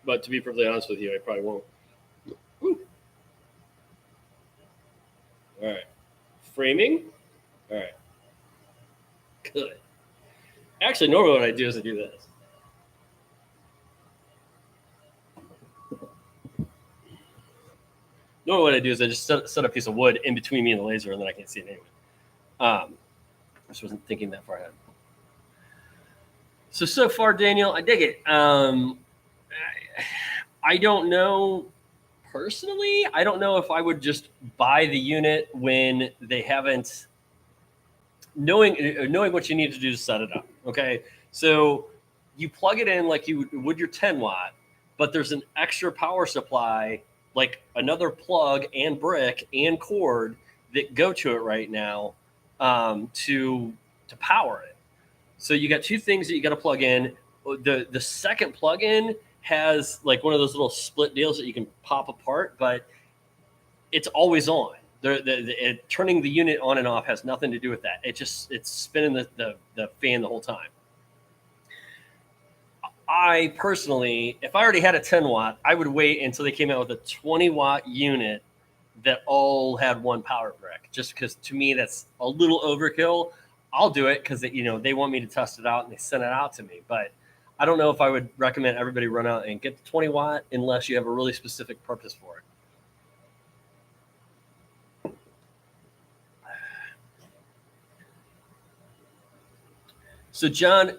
but to be perfectly honest with you, I probably won't. Ooh. All right. Framing. All right. Good. Actually, normally what I do is I do this. Normally what I do is I just set a piece of wood in between me and the laser, and then I can't see it anyway. I just wasn't thinking that far ahead. So far, Daniel, I dig it. I don't know personally. I don't know if I would just buy the unit when they haven't knowing what you need to do to set it up. Okay, so you plug it in like you would your 10 watt, but there's an extra power supply, like another plug and brick and cord that go to it right now to power it. So you got two things that you got to plug in. The second plug-in has like one of those little split deals that you can pop apart, but it's always on. Turning the unit on and off has nothing to do with that. It's spinning the fan the whole time. I personally, if I already had a 10 watt, I would wait until they came out with a 20 watt unit that all had one power brick, just because to me that's a little overkill. I'll do it because they want me to test it out and they send it out to me. But I don't know if I would recommend everybody run out and get the 20 watt unless you have a really specific purpose for it. So John,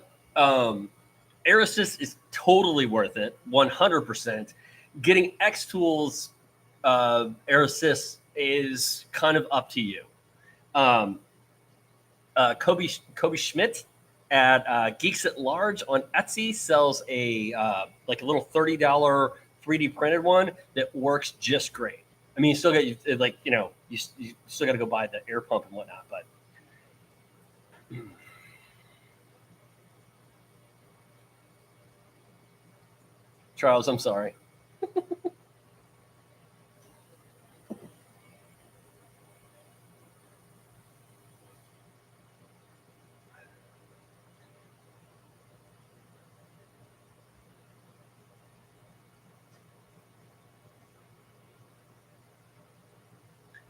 Air Assist is totally worth it, 100%. Getting xTool's Air Assist is kind of up to you. Kobe Schmidt at Geeks at Large on Etsy sells a like a little $30 3D printed one that works just great. I mean, you still got you still got to go buy the air pump and whatnot, but. Charles, I'm sorry.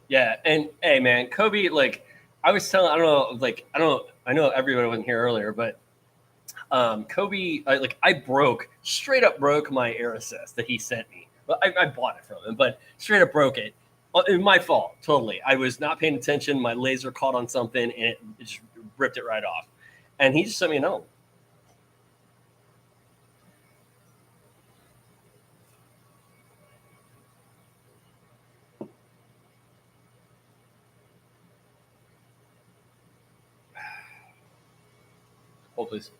Yeah, and hey, man, Kobe, like I was telling, I know everybody wasn't here earlier, but Kobe, I straight up broke my Air Assist that he sent me. Well, I bought it from him, but straight up broke it. It was my fault, totally. I was not paying attention. My laser caught on something, and it just ripped it right off. And he just sent me a note. Hold, please.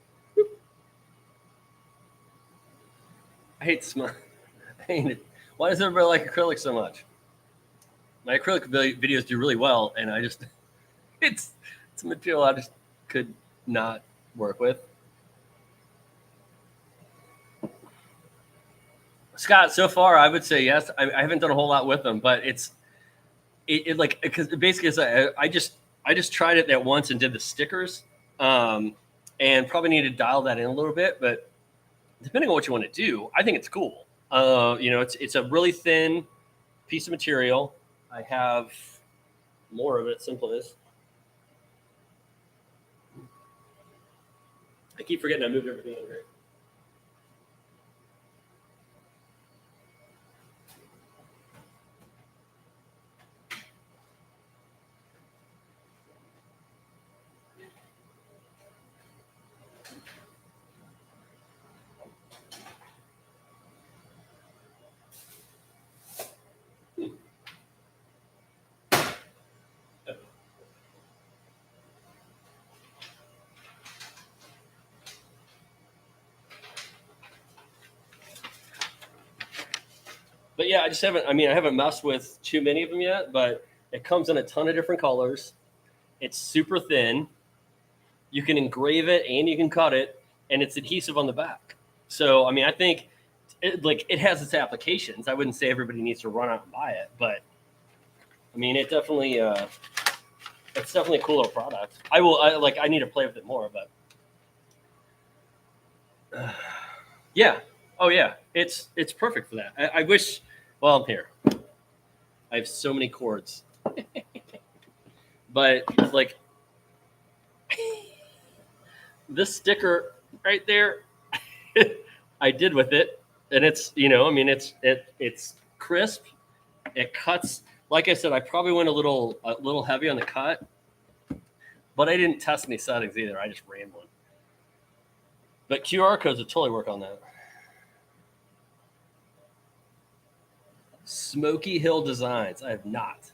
I hate smell. I hate it. Why does everybody like acrylic so much? My acrylic videos do really well, and it's a material I just could not work with. Scott, so far I would say yes. I haven't done a whole lot with them, but because basically I just tried it that once and did the stickers, and probably need to dial that in a little bit. But depending on what you want to do, I think it's cool. It's a really thin piece of material. I have more of it. Simple as. I keep forgetting I moved everything over here. But yeah, I haven't messed with too many of them yet, but it comes in a ton of different colors. It's super thin. You can engrave it and you can cut it, and it's adhesive on the back. So, I think it has its applications. I wouldn't say everybody needs to run out and buy it, but it definitely, it's definitely a cooler product. I need to play with it more, but yeah. Oh yeah. It's perfect for that. I wish, well, I'm here. I have so many cords, but this sticker right there, I did with it, and it's it's crisp, It cuts. Like I said, I probably went a little heavy on the cut, but I didn't test any settings either. I just ran one. But QR codes would totally work on that. Smoky Hill Designs. I have not.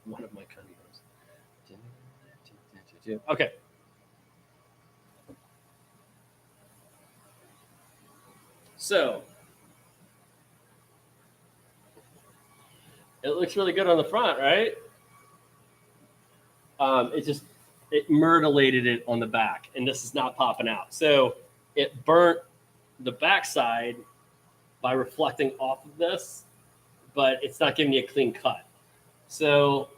One of my cutting boards. Okay. So it looks really good on the front, right? It myrtleated it on the back, and this is not popping out. So it burnt the backside by reflecting off of this, but it's not giving you a clean cut. So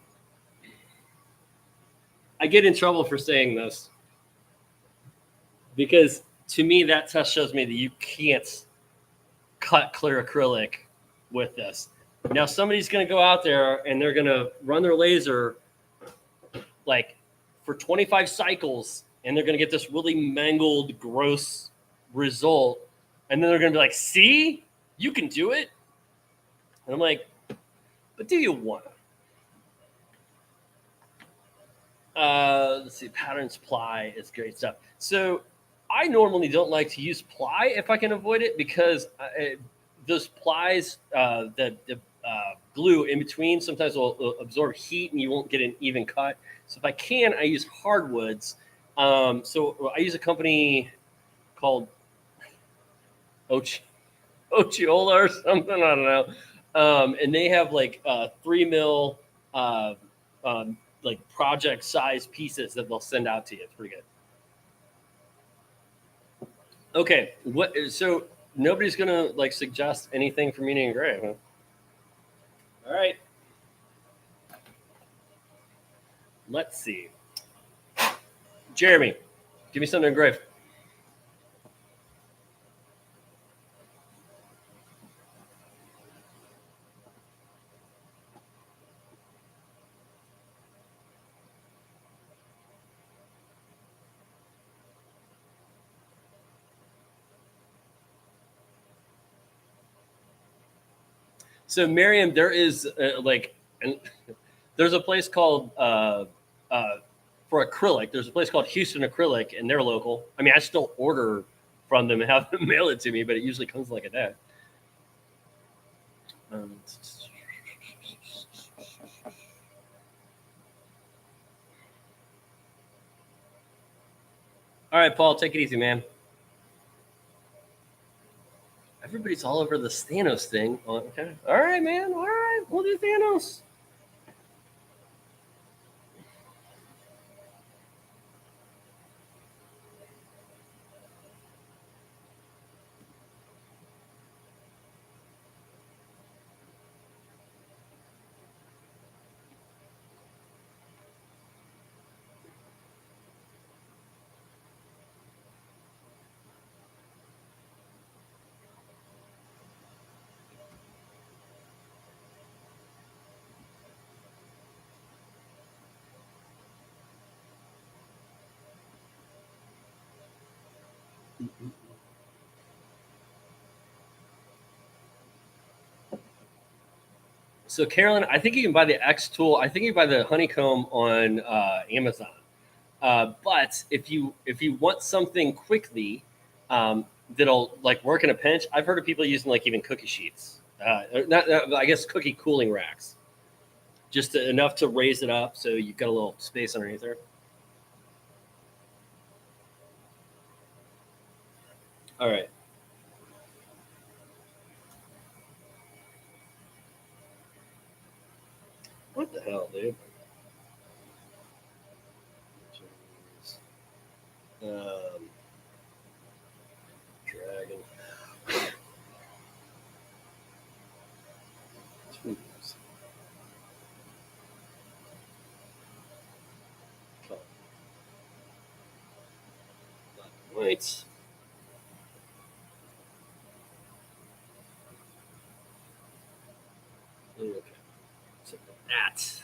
I get in trouble for saying this because to me, that test shows me that you can't cut clear acrylic with this. Now somebody's going to go out there and they're going to run their laser like for 25 cycles, and they're going to get this really mangled, gross result. And then they're going to be like, see, you can do it. And I'm like, but do you want to? Let's see, pattern supply is great stuff. So I normally don't like to use ply if I can avoid it, because those plies, the glue in between sometimes will absorb heat and you won't get an even cut. So if I can, I use hardwoods. So I use a company called Ochiola or something, I don't know. And they have like 3 mil like project size pieces that they'll send out to you. It's pretty good. Okay, so nobody's gonna like suggest anything for me to engrave, huh? All right. Let's see. Jeremy, give me something to engrave. So Miriam, there is there's a place called for acrylic. There's a place called Houston Acrylic, and they're local. I mean, I still order from them and have them mail it to me, but it usually comes like a day. All right, Paul, take it easy, man. Everybody's all over the Thanos thing. Okay. All right, man. All right. We'll do Thanos. So Carolyn, I think you can buy the xTool. I think you can buy the honeycomb on Amazon. But if you want something quickly that'll like work in a pinch, I've heard of people using like even cookie sheets. I guess cookie cooling racks, just enough to raise it up so you've got a little space underneath there. All right. What the hell, dude? Dragon. White. Okay. So that.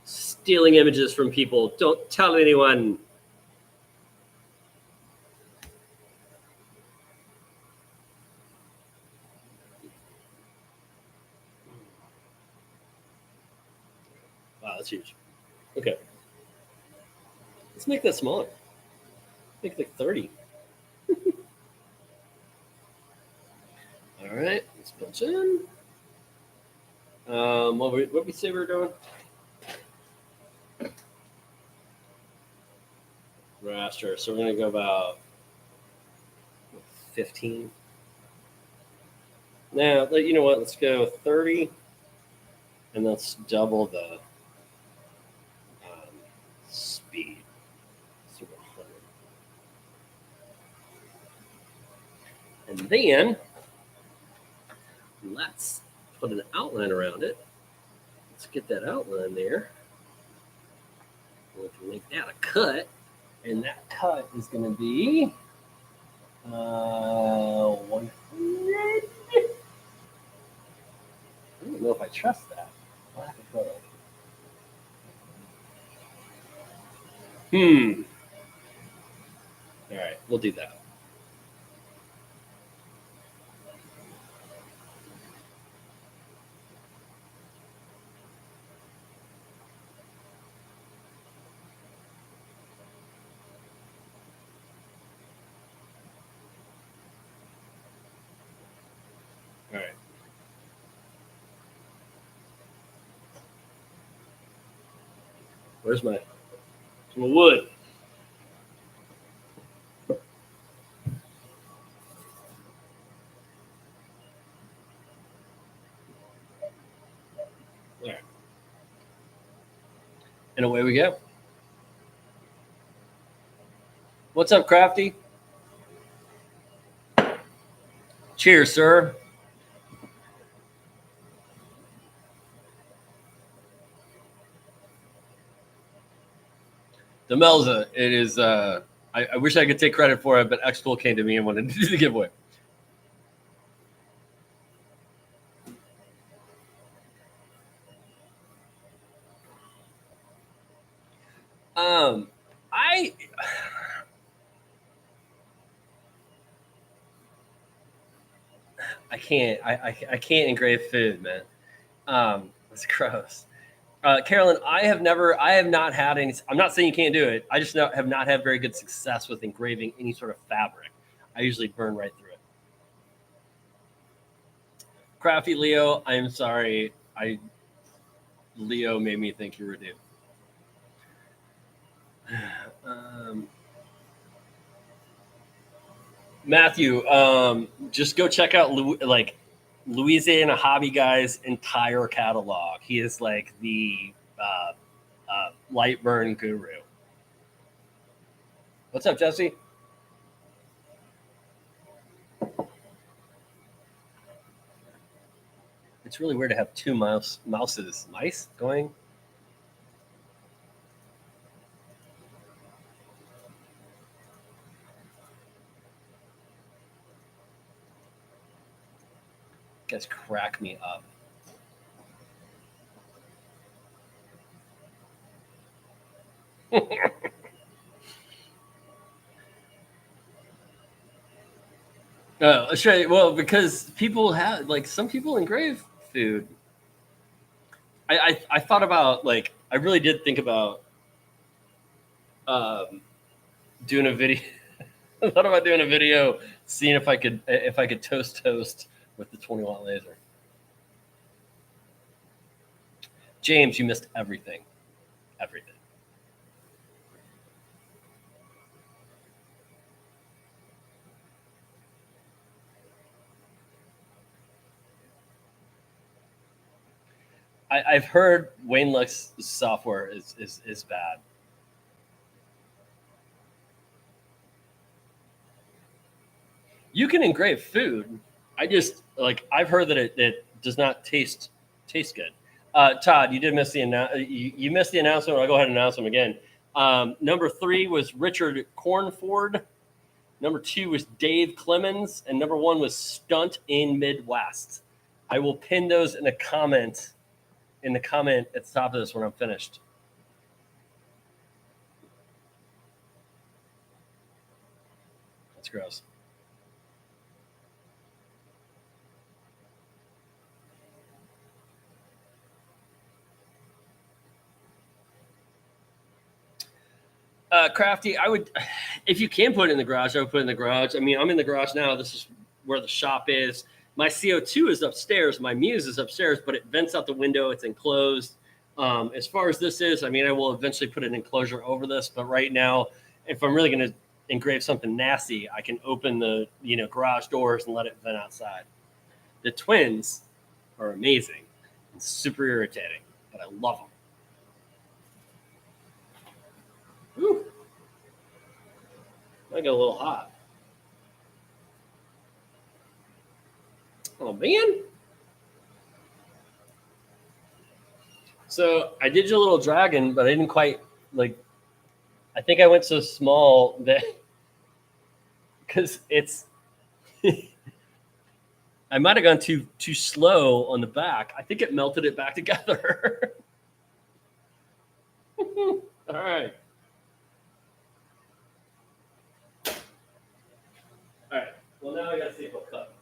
Stealing images from people. Don't tell anyone. Wow, that's huge. Okay. Let's make that smaller. Make it like 30. All right, let's punch in. What we say we were doing? Raster. So we're gonna go about 15. Now, you know what? Let's go 30, and let's double the speed. So 100. And then let's put an outline around it. Let's get that outline there. We can make that a cut, and that cut is going to be 100. I don't know if I trust that. I'll have to put it. All right, we'll do that. All right. Where's my wood? All right. And away we go. What's up, Crafty? Cheers, sir. Demelza, it is. I wish I could take credit for it, but xTool came to me and wanted to do the giveaway. I can't. I can't engrave food, man. It's gross. Carolyn, I have not had any. I'm not saying you can't do it. I just have not had very good success with engraving any sort of fabric. I usually burn right through it. Crafty Leo, I'm sorry. Leo made me think you were due. Matthew, just go check out Louisiana Hobby Guy's entire catalog. He is like the light burn guru. What's up, Jesse? It's really weird to have two mice going. You guys crack me up. That's right. Well, because people have some people engrave food. I thought about I really did think about doing a video. I thought about doing a video, seeing if I could toast with the 20-watt laser. James, you missed everything. Everything. I've heard Wayne Luck's software is bad. You can engrave food. I've heard that it does not taste good. Todd, you did miss you missed the announcement. I'll go ahead and announce them again. Number 3 was Richard Cornford. Number 2 was Dave Clemens, and number 1 was Stunt in Midwest. I will pin those in a comment. In the comment at the top of this when I'm finished. That's gross. Crafty, I would, if you can put it in the garage, I would put it in the garage. I mean, I'm in the garage now. This is where the shop is. My CO2 is upstairs. My Muse is upstairs, but it vents out the window. It's enclosed. As far as this is, I mean, I will eventually put an enclosure over this, but right now, if I'm really going to engrave something nasty, I can open the garage doors and let it vent outside. The twins are amazing and super irritating, but I love them. Ooh. I got a little hot. Oh, man. So I did your little dragon, but I didn't quite, I think I went so small that, because it's, I might have gone too slow on the back. I think it melted it back together. All right. All right. Well, now I got to see if it'll cut.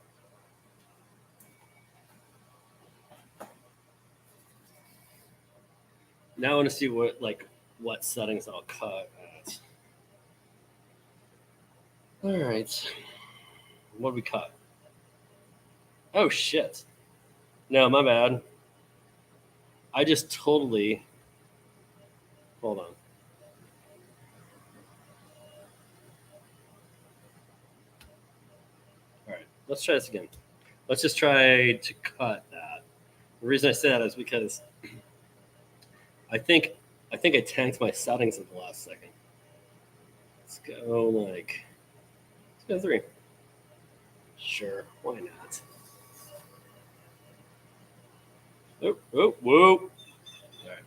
Now I want to see what settings I'll cut at. All right. What did we cut? Oh, shit. No, my bad. I just totally... Hold on. All right. Let's try this again. Let's just try to cut that. The reason I say that is because I think I tanked my settings at the last second. Let's go let's go 3. Sure, why not? Oh, whoa. All right.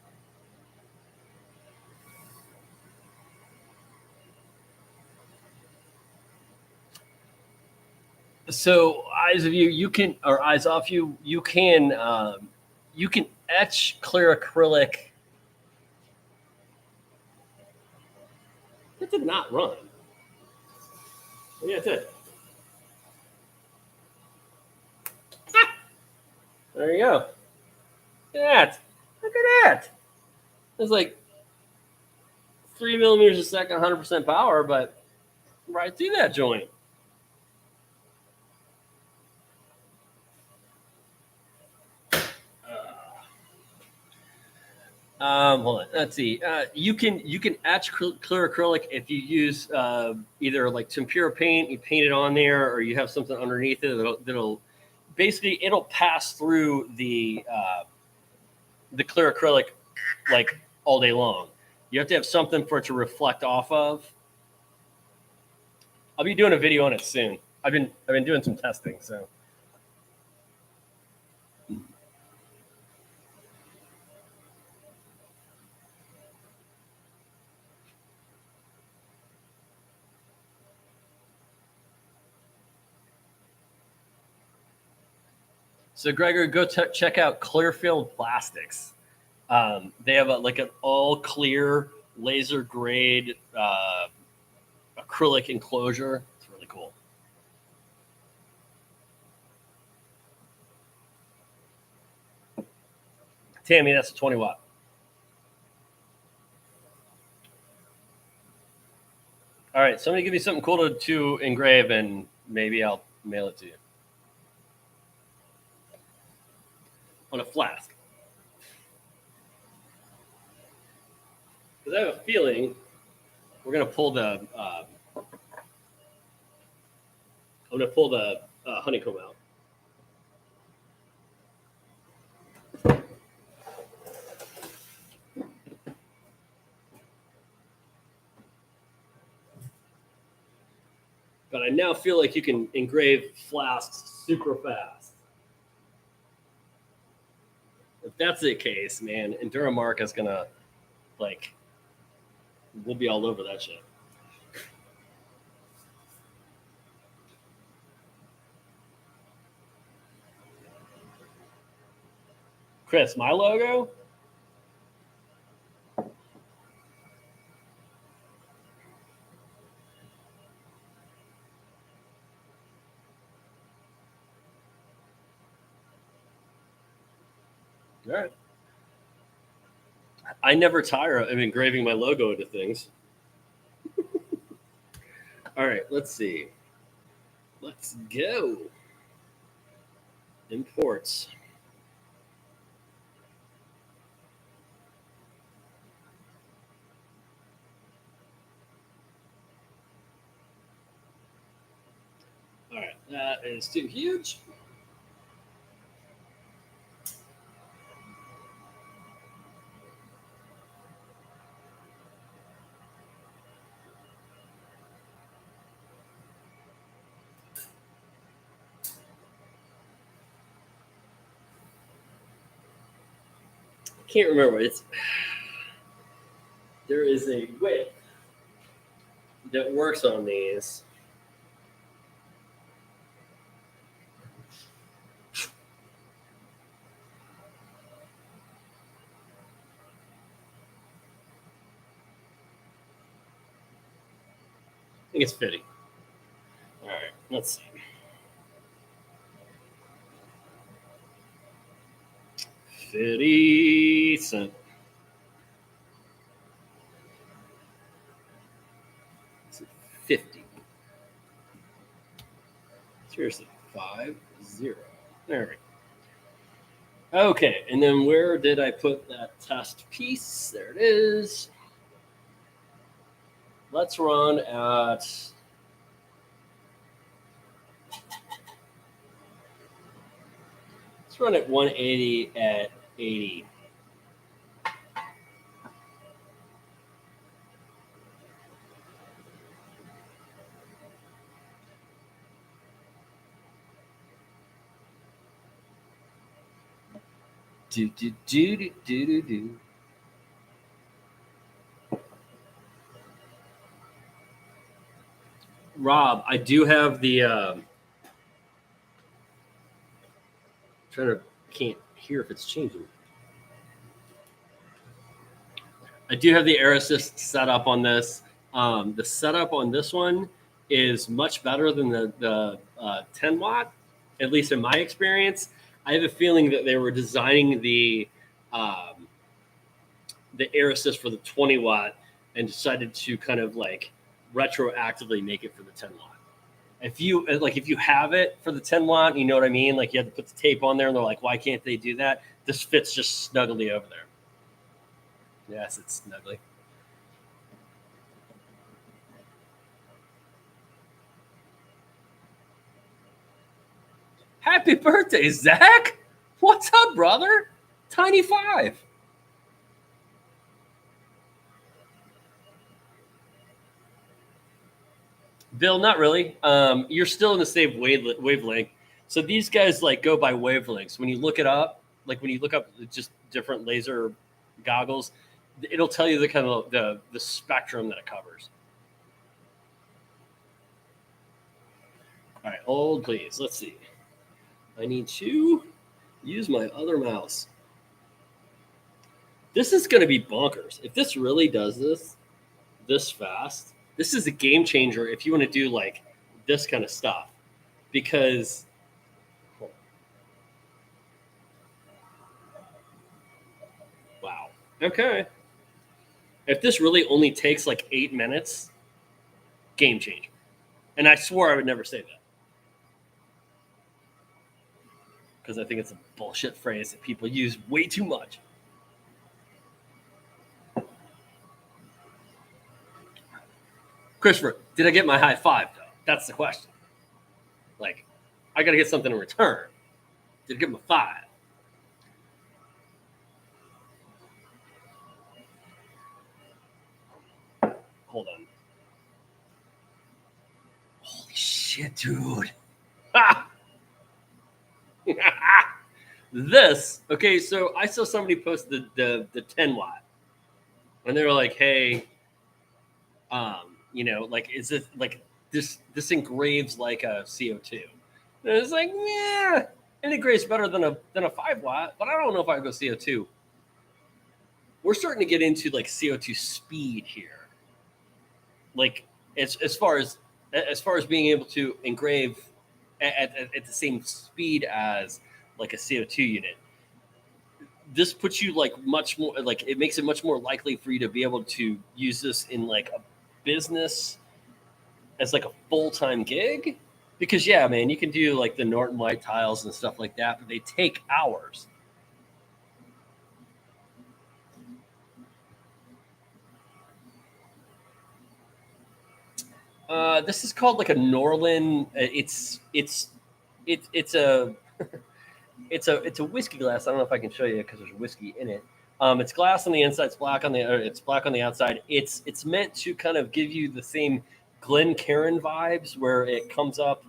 So eyes of you can, or eyes off you can etch clear acrylic. It did not run. Oh, yeah, it did. There you go. Look at that. Look at that. It's like 3 millimeters a second, 100% power, but right through that joint. Hold on. Let's see. You can etch clear acrylic if you use either like tempera paint. You paint it on there, or you have something underneath it that'll basically it'll pass through the clear acrylic like all day long. You have to have something for it to reflect off of. I'll be doing a video on it soon. I've been doing some testing, so. So Gregor, go check out Clearfield Plastics. They have an all clear laser grade acrylic enclosure. It's really cool. Tammy, that's a 20 watt. All right, somebody give me something cool to engrave, and maybe I'll mail it to you. On a flask. Because I have a feeling we're going to pull the honeycomb out. But I now feel like you can engrave flasks super fast. If that's the case, man, Enduramark is gonna we'll be all over that shit. Chris, my logo? All right. I never tire of engraving my logo into things. All right, let's see. Let's go. Imports. All right, that is too huge. I can't remember. There is a width that works on these. I think it's 50. All right, let's see. 50 cents. Is it 50? Seriously, 50. There we go. Okay, and then where did I put that test piece? There it is. Let's run at. Let's run at 180 at 80. Do. Rob, I do have the. Can't hear if it's changing. I do have the air assist set up on this. The setup on this one is much better than the 10 watt, at least in my experience. I have a feeling that they were designing the air assist for the 20 watt and decided to kind of like retroactively make it for the 10 watt. If you have it for the 10 watt, you know what I mean? Like you have to put the tape on there and they're like, why can't they do that? This fits just snugly over there. Yes, it's snuggly. Happy birthday, Zach! What's up, brother? Tiny 5. Bill, not really. You're still in the same wavelength. So these guys like go by wavelengths. When you look it up, like when you look up just different laser goggles, it'll tell you the kind of the spectrum that it covers. All right, hold please. Let's see. I need to use my other mouse. This is going to be bonkers. If this really does this fast, this is a game changer if you want to do like this kind of stuff. Because wow. Okay. If this really only takes like 8 minutes, game changer. And I swore I would never say that. Because I think it's a bullshit phrase that people use way too much. Christopher, did I get my high five, though? That's the question. Like, I got to get something in return. Did I give him a 5? Hold on. Holy shit, dude. This, okay, so I saw somebody post the 10 watt. And they were like, hey, like, is it like this engraves like a CO2? And it's like, yeah, it engraves better than a 5 watt, but I don't know if I go CO2. We're starting to get into like CO2 speed here. Like as far as being able to engrave at the same speed as like a CO2 unit. This puts you like much more, like it makes it much more likely for you to be able to use this in like a business as like a full-time gig, because yeah, man, you can do like the Norton White tiles and stuff like that, but they take hours. This is called like a Norland. It's a it's a whiskey glass. I don't know if I can show you because there's whiskey in it. It's glass on the inside. It's black on the outside. It's meant to kind of give you the same Glencairn vibes where it comes up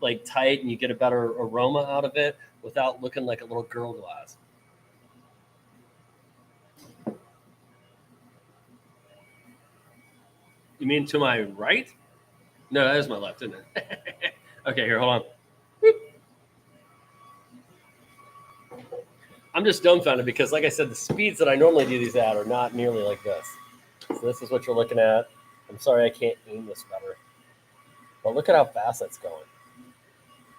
like tight and you get a better aroma out of it without looking like a little girl glass. You mean to my right? No, that is my left, isn't it? Okay, here, hold on. I'm just dumbfounded because, like I said, the speeds that I normally do these at are not nearly like this. So this is what you're looking at. I'm sorry I can't aim this better. But look at how fast that's going.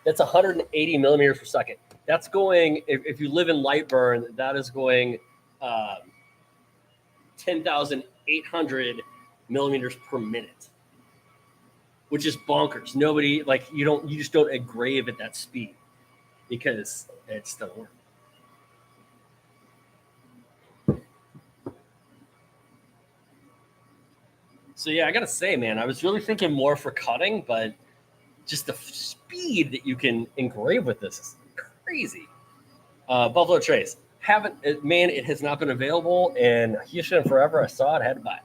That's 180 millimeters per second. That's going, if you live in Lightburn, that is going 10,800 millimeters per minute, which is bonkers. Nobody, like, you just don't engrave at that speed because it doesn't work. So yeah, I gotta say, man, I was really thinking more for cutting, but just the speed that you can engrave with this is crazy. Buffalo Trace, man, it has not been available in Houston forever. I saw it, I had to buy it.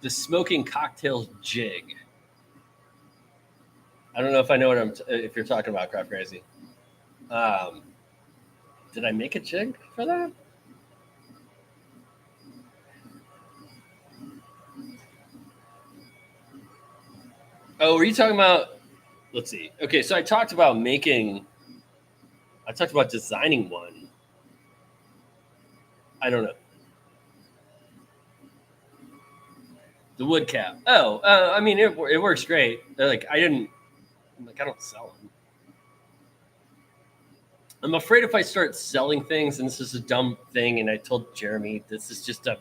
The Smoking Cocktails Jig. I don't know if I know what if you're talking about, Craft Crazy. Did I make a jig for that? Oh, were you talking about? Let's see. Okay, so I talked about designing one. I don't know. The wood cap. Oh, I mean, it works great. Like I don't sell them. I'm afraid if I start selling things, and this is a dumb thing, and I told Jeremy it's just a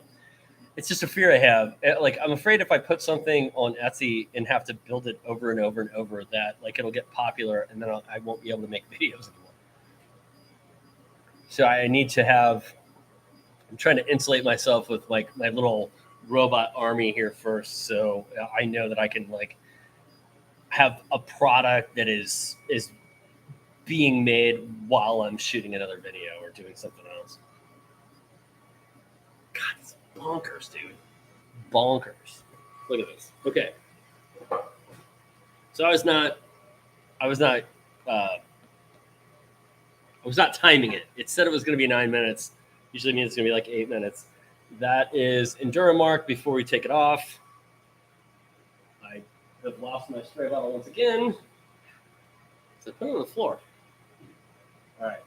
fear I have. Like I'm afraid if I put something on Etsy and have to build it over and over and over, that like it'll get popular, and then I won't be able to make videos anymore. So I need to have. I'm trying to insulate myself with like my little robot army here first, so I know that I can like have a product that is being made while I'm shooting another video or doing something else. God, it's bonkers, dude. Bonkers. Look at this. Okay. So I was not timing it. It said it was going to be 9 minutes. Usually means it's going to be like 8 minutes. That is Enduramark before we take it off. I have lost my spray bottle once again. So I put it on the floor. All right.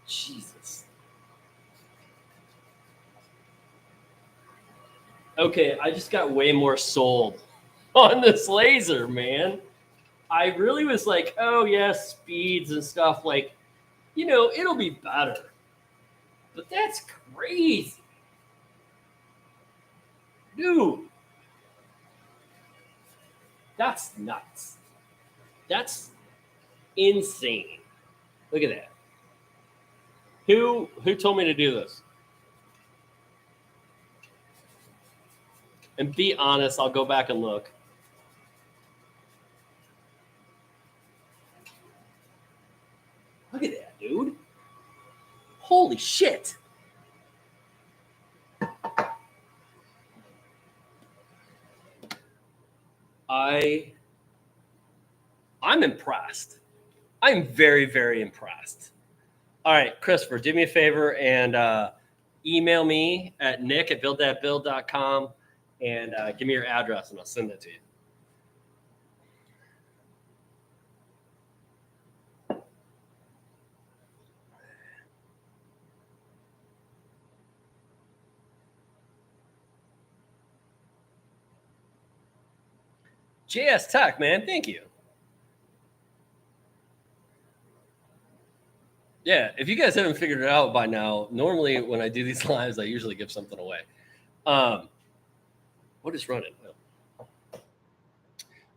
Jesus. Okay, I just got way more sold on this laser, man. I really was like, oh yeah, speeds and stuff, like, it'll be better. But that's crazy. Dude. That's nuts. That's insane. Look at that. Who told me to do this? And be honest, I'll go back and look. Look at that, dude. Holy shit. I'm impressed. I'm very, very impressed. All right, Christopher, do me a favor and email me at nick@buildthatbuild.com and give me your address and I'll send it to you. JS Tech, man, thank you. Yeah, if you guys haven't figured it out by now, normally when I do these lives, I usually give something away. What is running? Oh.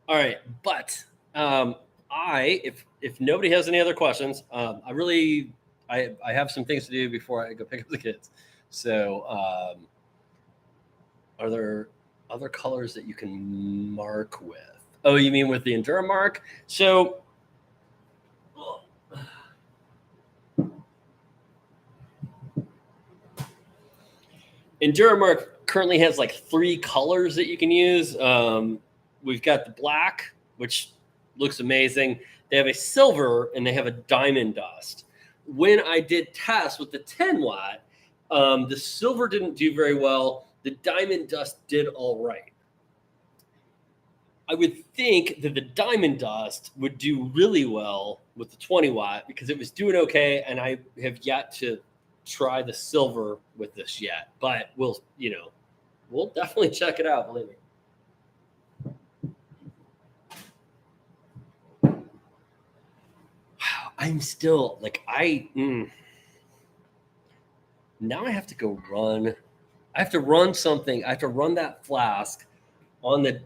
All right, but if nobody has any other questions, I have some things to do before I go pick up the kids. So, are there other colors that you can mark with? Oh, you mean with the Endura mark? So, Endura mark currently has like 3 colors that you can use. We've got the black, which looks amazing. They have a silver and they have a diamond dust. When I did tests with the 10 watt, the silver didn't do very well. The diamond dust did all right. I would think that the diamond dust would do really well with the 20 watt because it was doing okay. And I have yet to try the silver with this yet, but we'll definitely check it out. Believe me. I'm still like, now I have to go run. I have to run something. I have to run that flask on the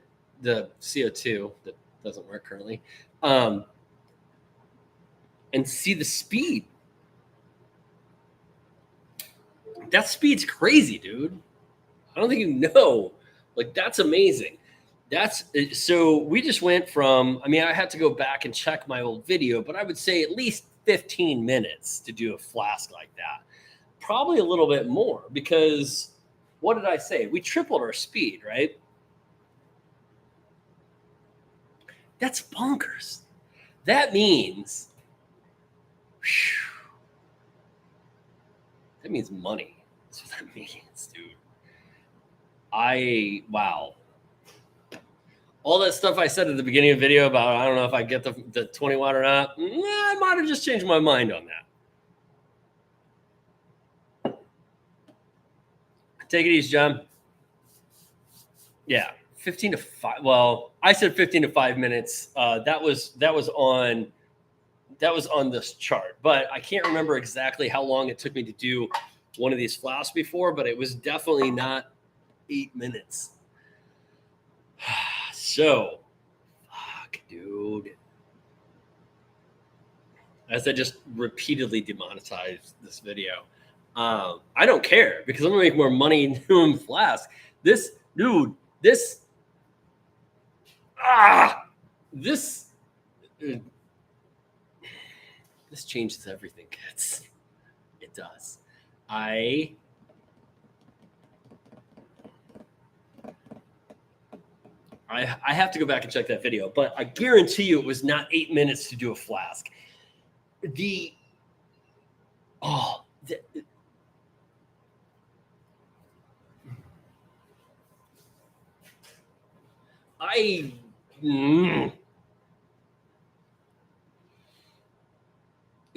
CO2 that doesn't work currently, and see the speed. That speed's crazy, dude. I don't think you know. Like, that's amazing. So we just went from, I had to go back and check my old video, but I would say at least 15 minutes to do a flask like that. Probably a little bit more because what did I say? We tripled our speed, right? That's bonkers. That means, that means money. That's what that means, dude. Wow. All that stuff I said at the beginning of the video about, I don't know if I get the 20 watt or not. I might have just changed my mind on that. Take it easy, John. Yeah, 15 to 5. Well, I said 15 to 5 minutes. That was on this chart, but I can't remember exactly how long it took me to do one of these flasks before, but it was definitely not 8 minutes. So, fuck, dude. As I just repeatedly demonetized this video. I don't care because I'm gonna make more money doing flask. This changes everything, kids. It does. I have to go back and check that video, but I guarantee you it was not 8 minutes to do a flask. Is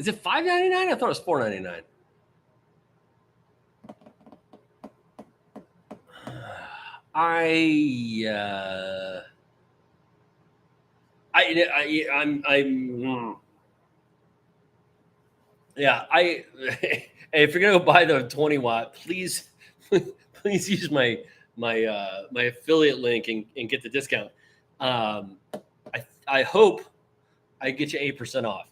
it $5.99? I thought it was $4.99. If you're gonna go buy the 20 watt, please use my affiliate link and get the discount. I hope I get you 8% off.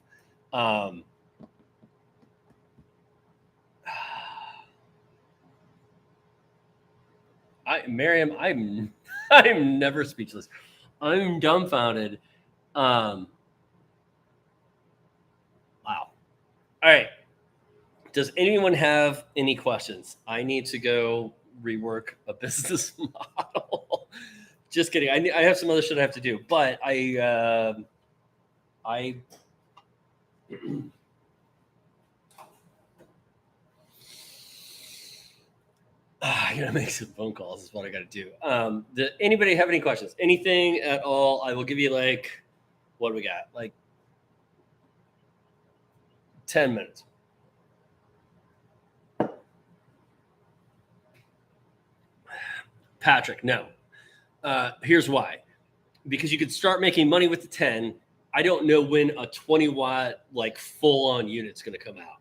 Miriam, I'm never speechless. I'm dumbfounded. Wow. All right. Does anyone have any questions? I need to go rework a business model. Just kidding. I have some other shit I have to do, but I I gotta make some phone calls. Is what I gotta do. Anybody have any questions? Anything at all? I will give you like, what do we got? Like 10 minutes. Patrick, no. Here's why. Because you could start making money with the 10. I don't know when a 20 watt like full on unit's going to come out.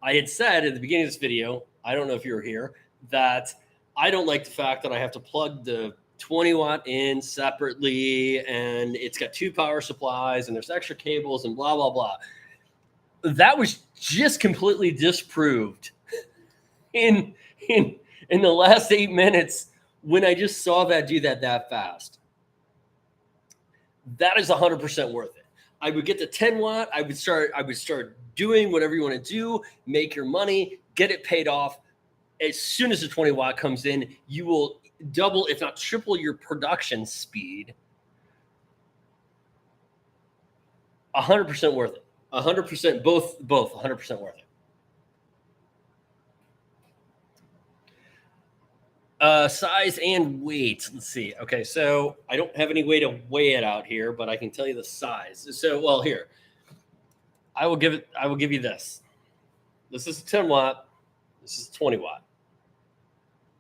I had said at the beginning of this video, I don't know if you were here, that I don't like the fact that I have to plug the 20 watt in separately and it's got 2 power supplies and there's extra cables and blah, blah, blah. That was just completely disproved in the last 8 minutes when I just saw that do that fast. That is 100% worth it. I would get the 10 watt. I would start doing whatever you want to do, make your money, get it paid off. As soon as the 20 watt comes in, you will double, if not triple, your production speed. 100% worth it. 100%, both 100% worth it. Size and weight. Let's see. Okay, so I don't have any way to weigh it out here, but I can tell you the size. So, well, here, I will give you this. This is 10 watt. This is 20 watt.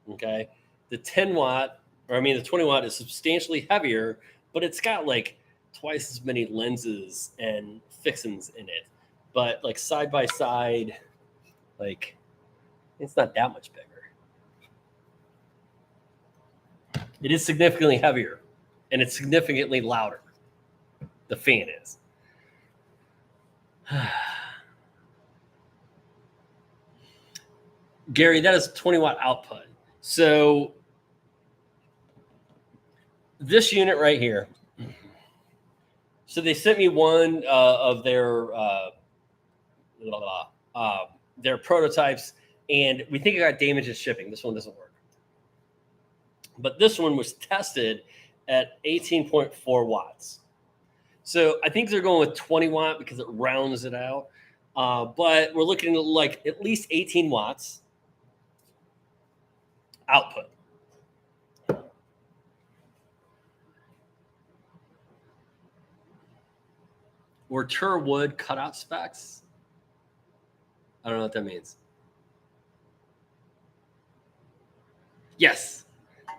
Okay, the 10 watt, or I mean, the 20 watt is substantially heavier, but it's got like twice as many lenses and fixins in it. But like side by side, like it's not that much bigger. It is significantly heavier, and it's significantly louder. The fan is. Gary, that is 20 watt output. So this unit right here. So they sent me one of their prototypes, and we think it got damaged in shipping. This one doesn't work. But this one was tested at 18.4 watts. So I think they're going with 20 watt because it rounds it out. But we're looking at like at least 18 watts output. Or Tur wood cutout specs. I don't know what that means. Yes.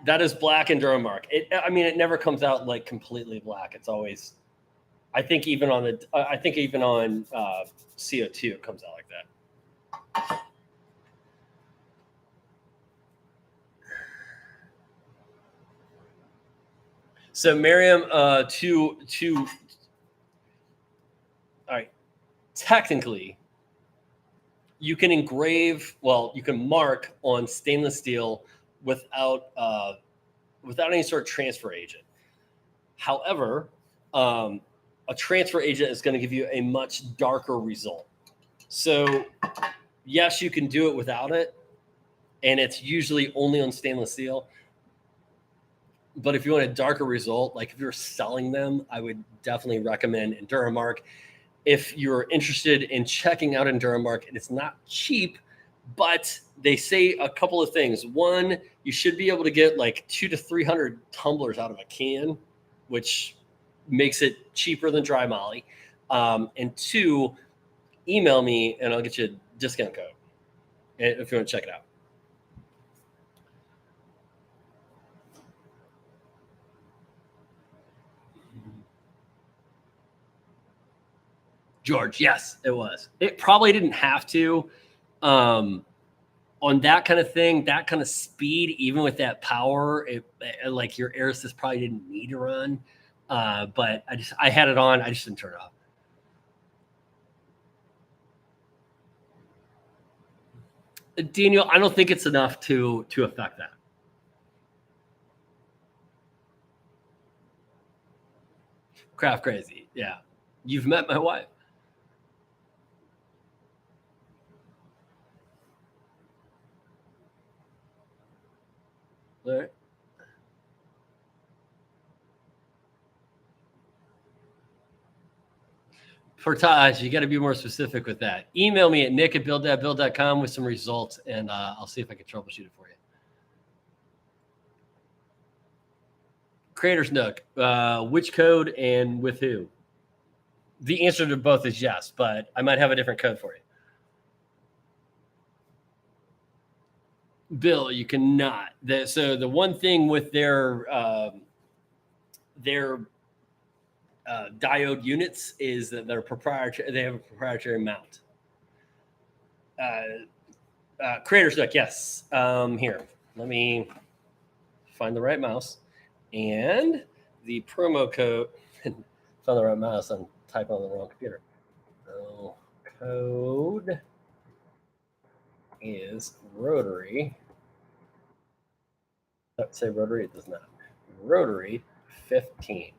That is black in Duramark. It never comes out like completely black. It's always, I think even on CO2 it comes out like that. So Miriam, all right. Technically, you can engrave. Well, you can mark on stainless steel without any sort of transfer agent. However, a transfer agent is going to give you a much darker result. So yes, you can do it without it, and it's usually only on stainless steel. But if you want a darker result, like if you're selling them, I would definitely recommend Enduramark. If you're interested in checking out Enduramark, and it's not cheap, but they say a couple of things. One, you should be able to get like 200 to 300 tumblers out of a can, which makes it cheaper than dry molly. And 2, email me and I'll get you a discount code if you want to check it out. George, yes, it was. It probably didn't have to. On that kind of thing, that kind of speed, even with that power, like your air assist probably didn't need to run. But I had it on. I just didn't turn it off. Daniel, I don't think it's enough to affect that. Craft crazy, yeah. You've met my wife. All right. Portage, you got to be more specific with that. Email me at nick@buildthatbuild.com with some results, and I'll see if I can troubleshoot it for you. Creator's Nook, which code and with who? The answer to both is yes, but I might have a different code for you. Bill, you cannot. So the one thing with their diode units is that they're proprietary. They have a proprietary mount. Creator's Nook, yes. Here, let me find the right mouse and the promo code. Found the right mouse. I'm typing on the wrong computer. So code is rotary. Let's say rotary. It does not. Rotary 15.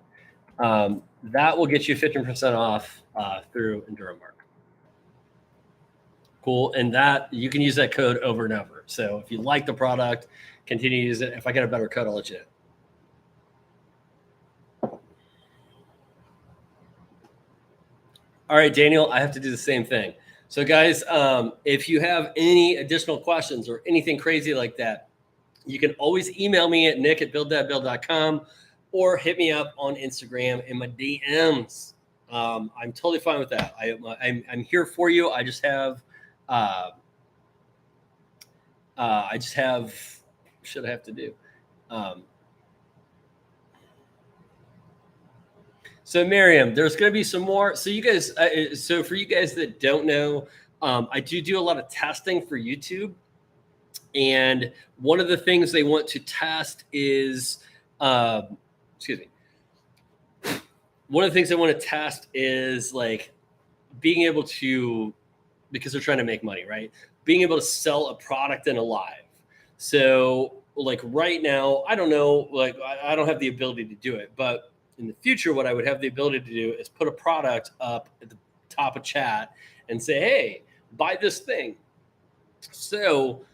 That will get you 15% off through EnduroMark. Cool. And that you can use that code over and over. So if you like the product, continue to use it. If I get a better code, I'll let you know. All right, Daniel, I have to do the same thing. So guys, if you have any additional questions or anything crazy like that, you can always email me at nick@buildthatbuild.com or hit me up on Instagram in my DMs. I'm totally fine with that. I'm here for you. I just have, should I have to do? So Miriam, there's going to be some more. So you guys, so for you guys that don't know, I do a lot of testing for YouTube. And one of the things they want to test is, excuse me. One of the things they want to test is like being able to, because they're trying to make money, right? Being able to sell a product in a live. So like right now, I don't know, like I don't have the ability to do it, but in the future, what I would have the ability to do is put a product up at the top of chat and say, hey, buy this thing. So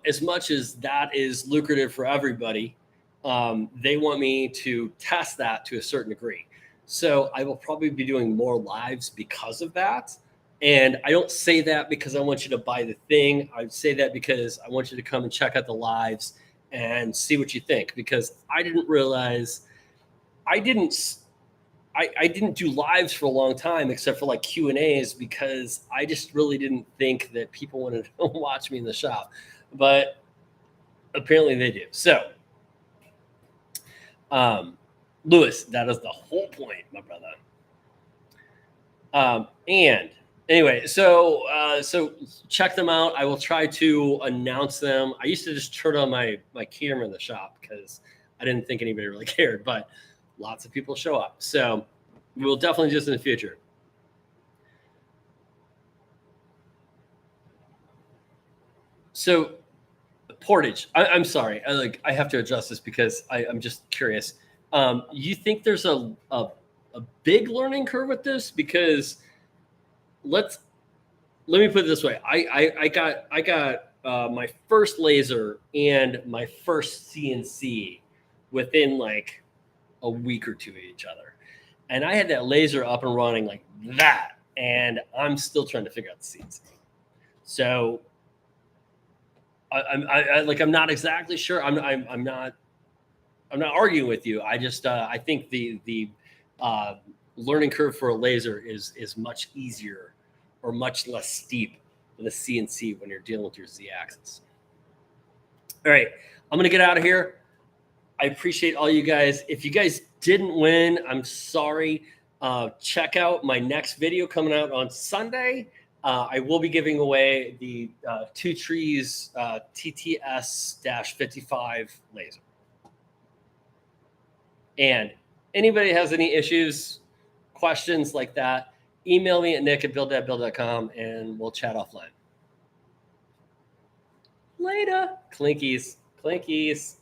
as much as that is lucrative for everybody, they want me to test that to a certain degree. So I will probably be doing more lives because of that. And I don't say that because I want you to buy the thing. I say that because I want you to come and check out the lives and see what you think, because I didn't realize I didn't do lives for a long time, except for like Q&As, because I just really didn't think that people wanted to watch me in the shop, but apparently they do. So, Lewis, that is the whole point, my brother. And anyway, so check them out. I will try to announce them. I used to just turn on my camera in the shop because I didn't think anybody really cared, but lots of people show up. So we'll definitely do this in the future. So Portage, I'm sorry. I have to adjust this because I'm just curious. You think there's a big learning curve with this? Because let me put it this way. I got my first laser and my first CNC within like a week or two of each other. And I had that laser up and running like that. And I'm still trying to figure out the CNC. So I'm not exactly sure. I'm not arguing with you. I just I think the learning curve for a laser is much easier or much less steep than a CNC when you're dealing with your Z-axis. All right, I'm gonna get out of here. I appreciate all you guys. If you guys didn't win, I'm sorry. Check out my next video coming out on Sunday. I will be giving away the Two Trees TTS-55 laser. And anybody has any issues, questions like that, email me at nick@buildthatbuild.com and we'll chat offline. Later. Clinkies. Clinkies.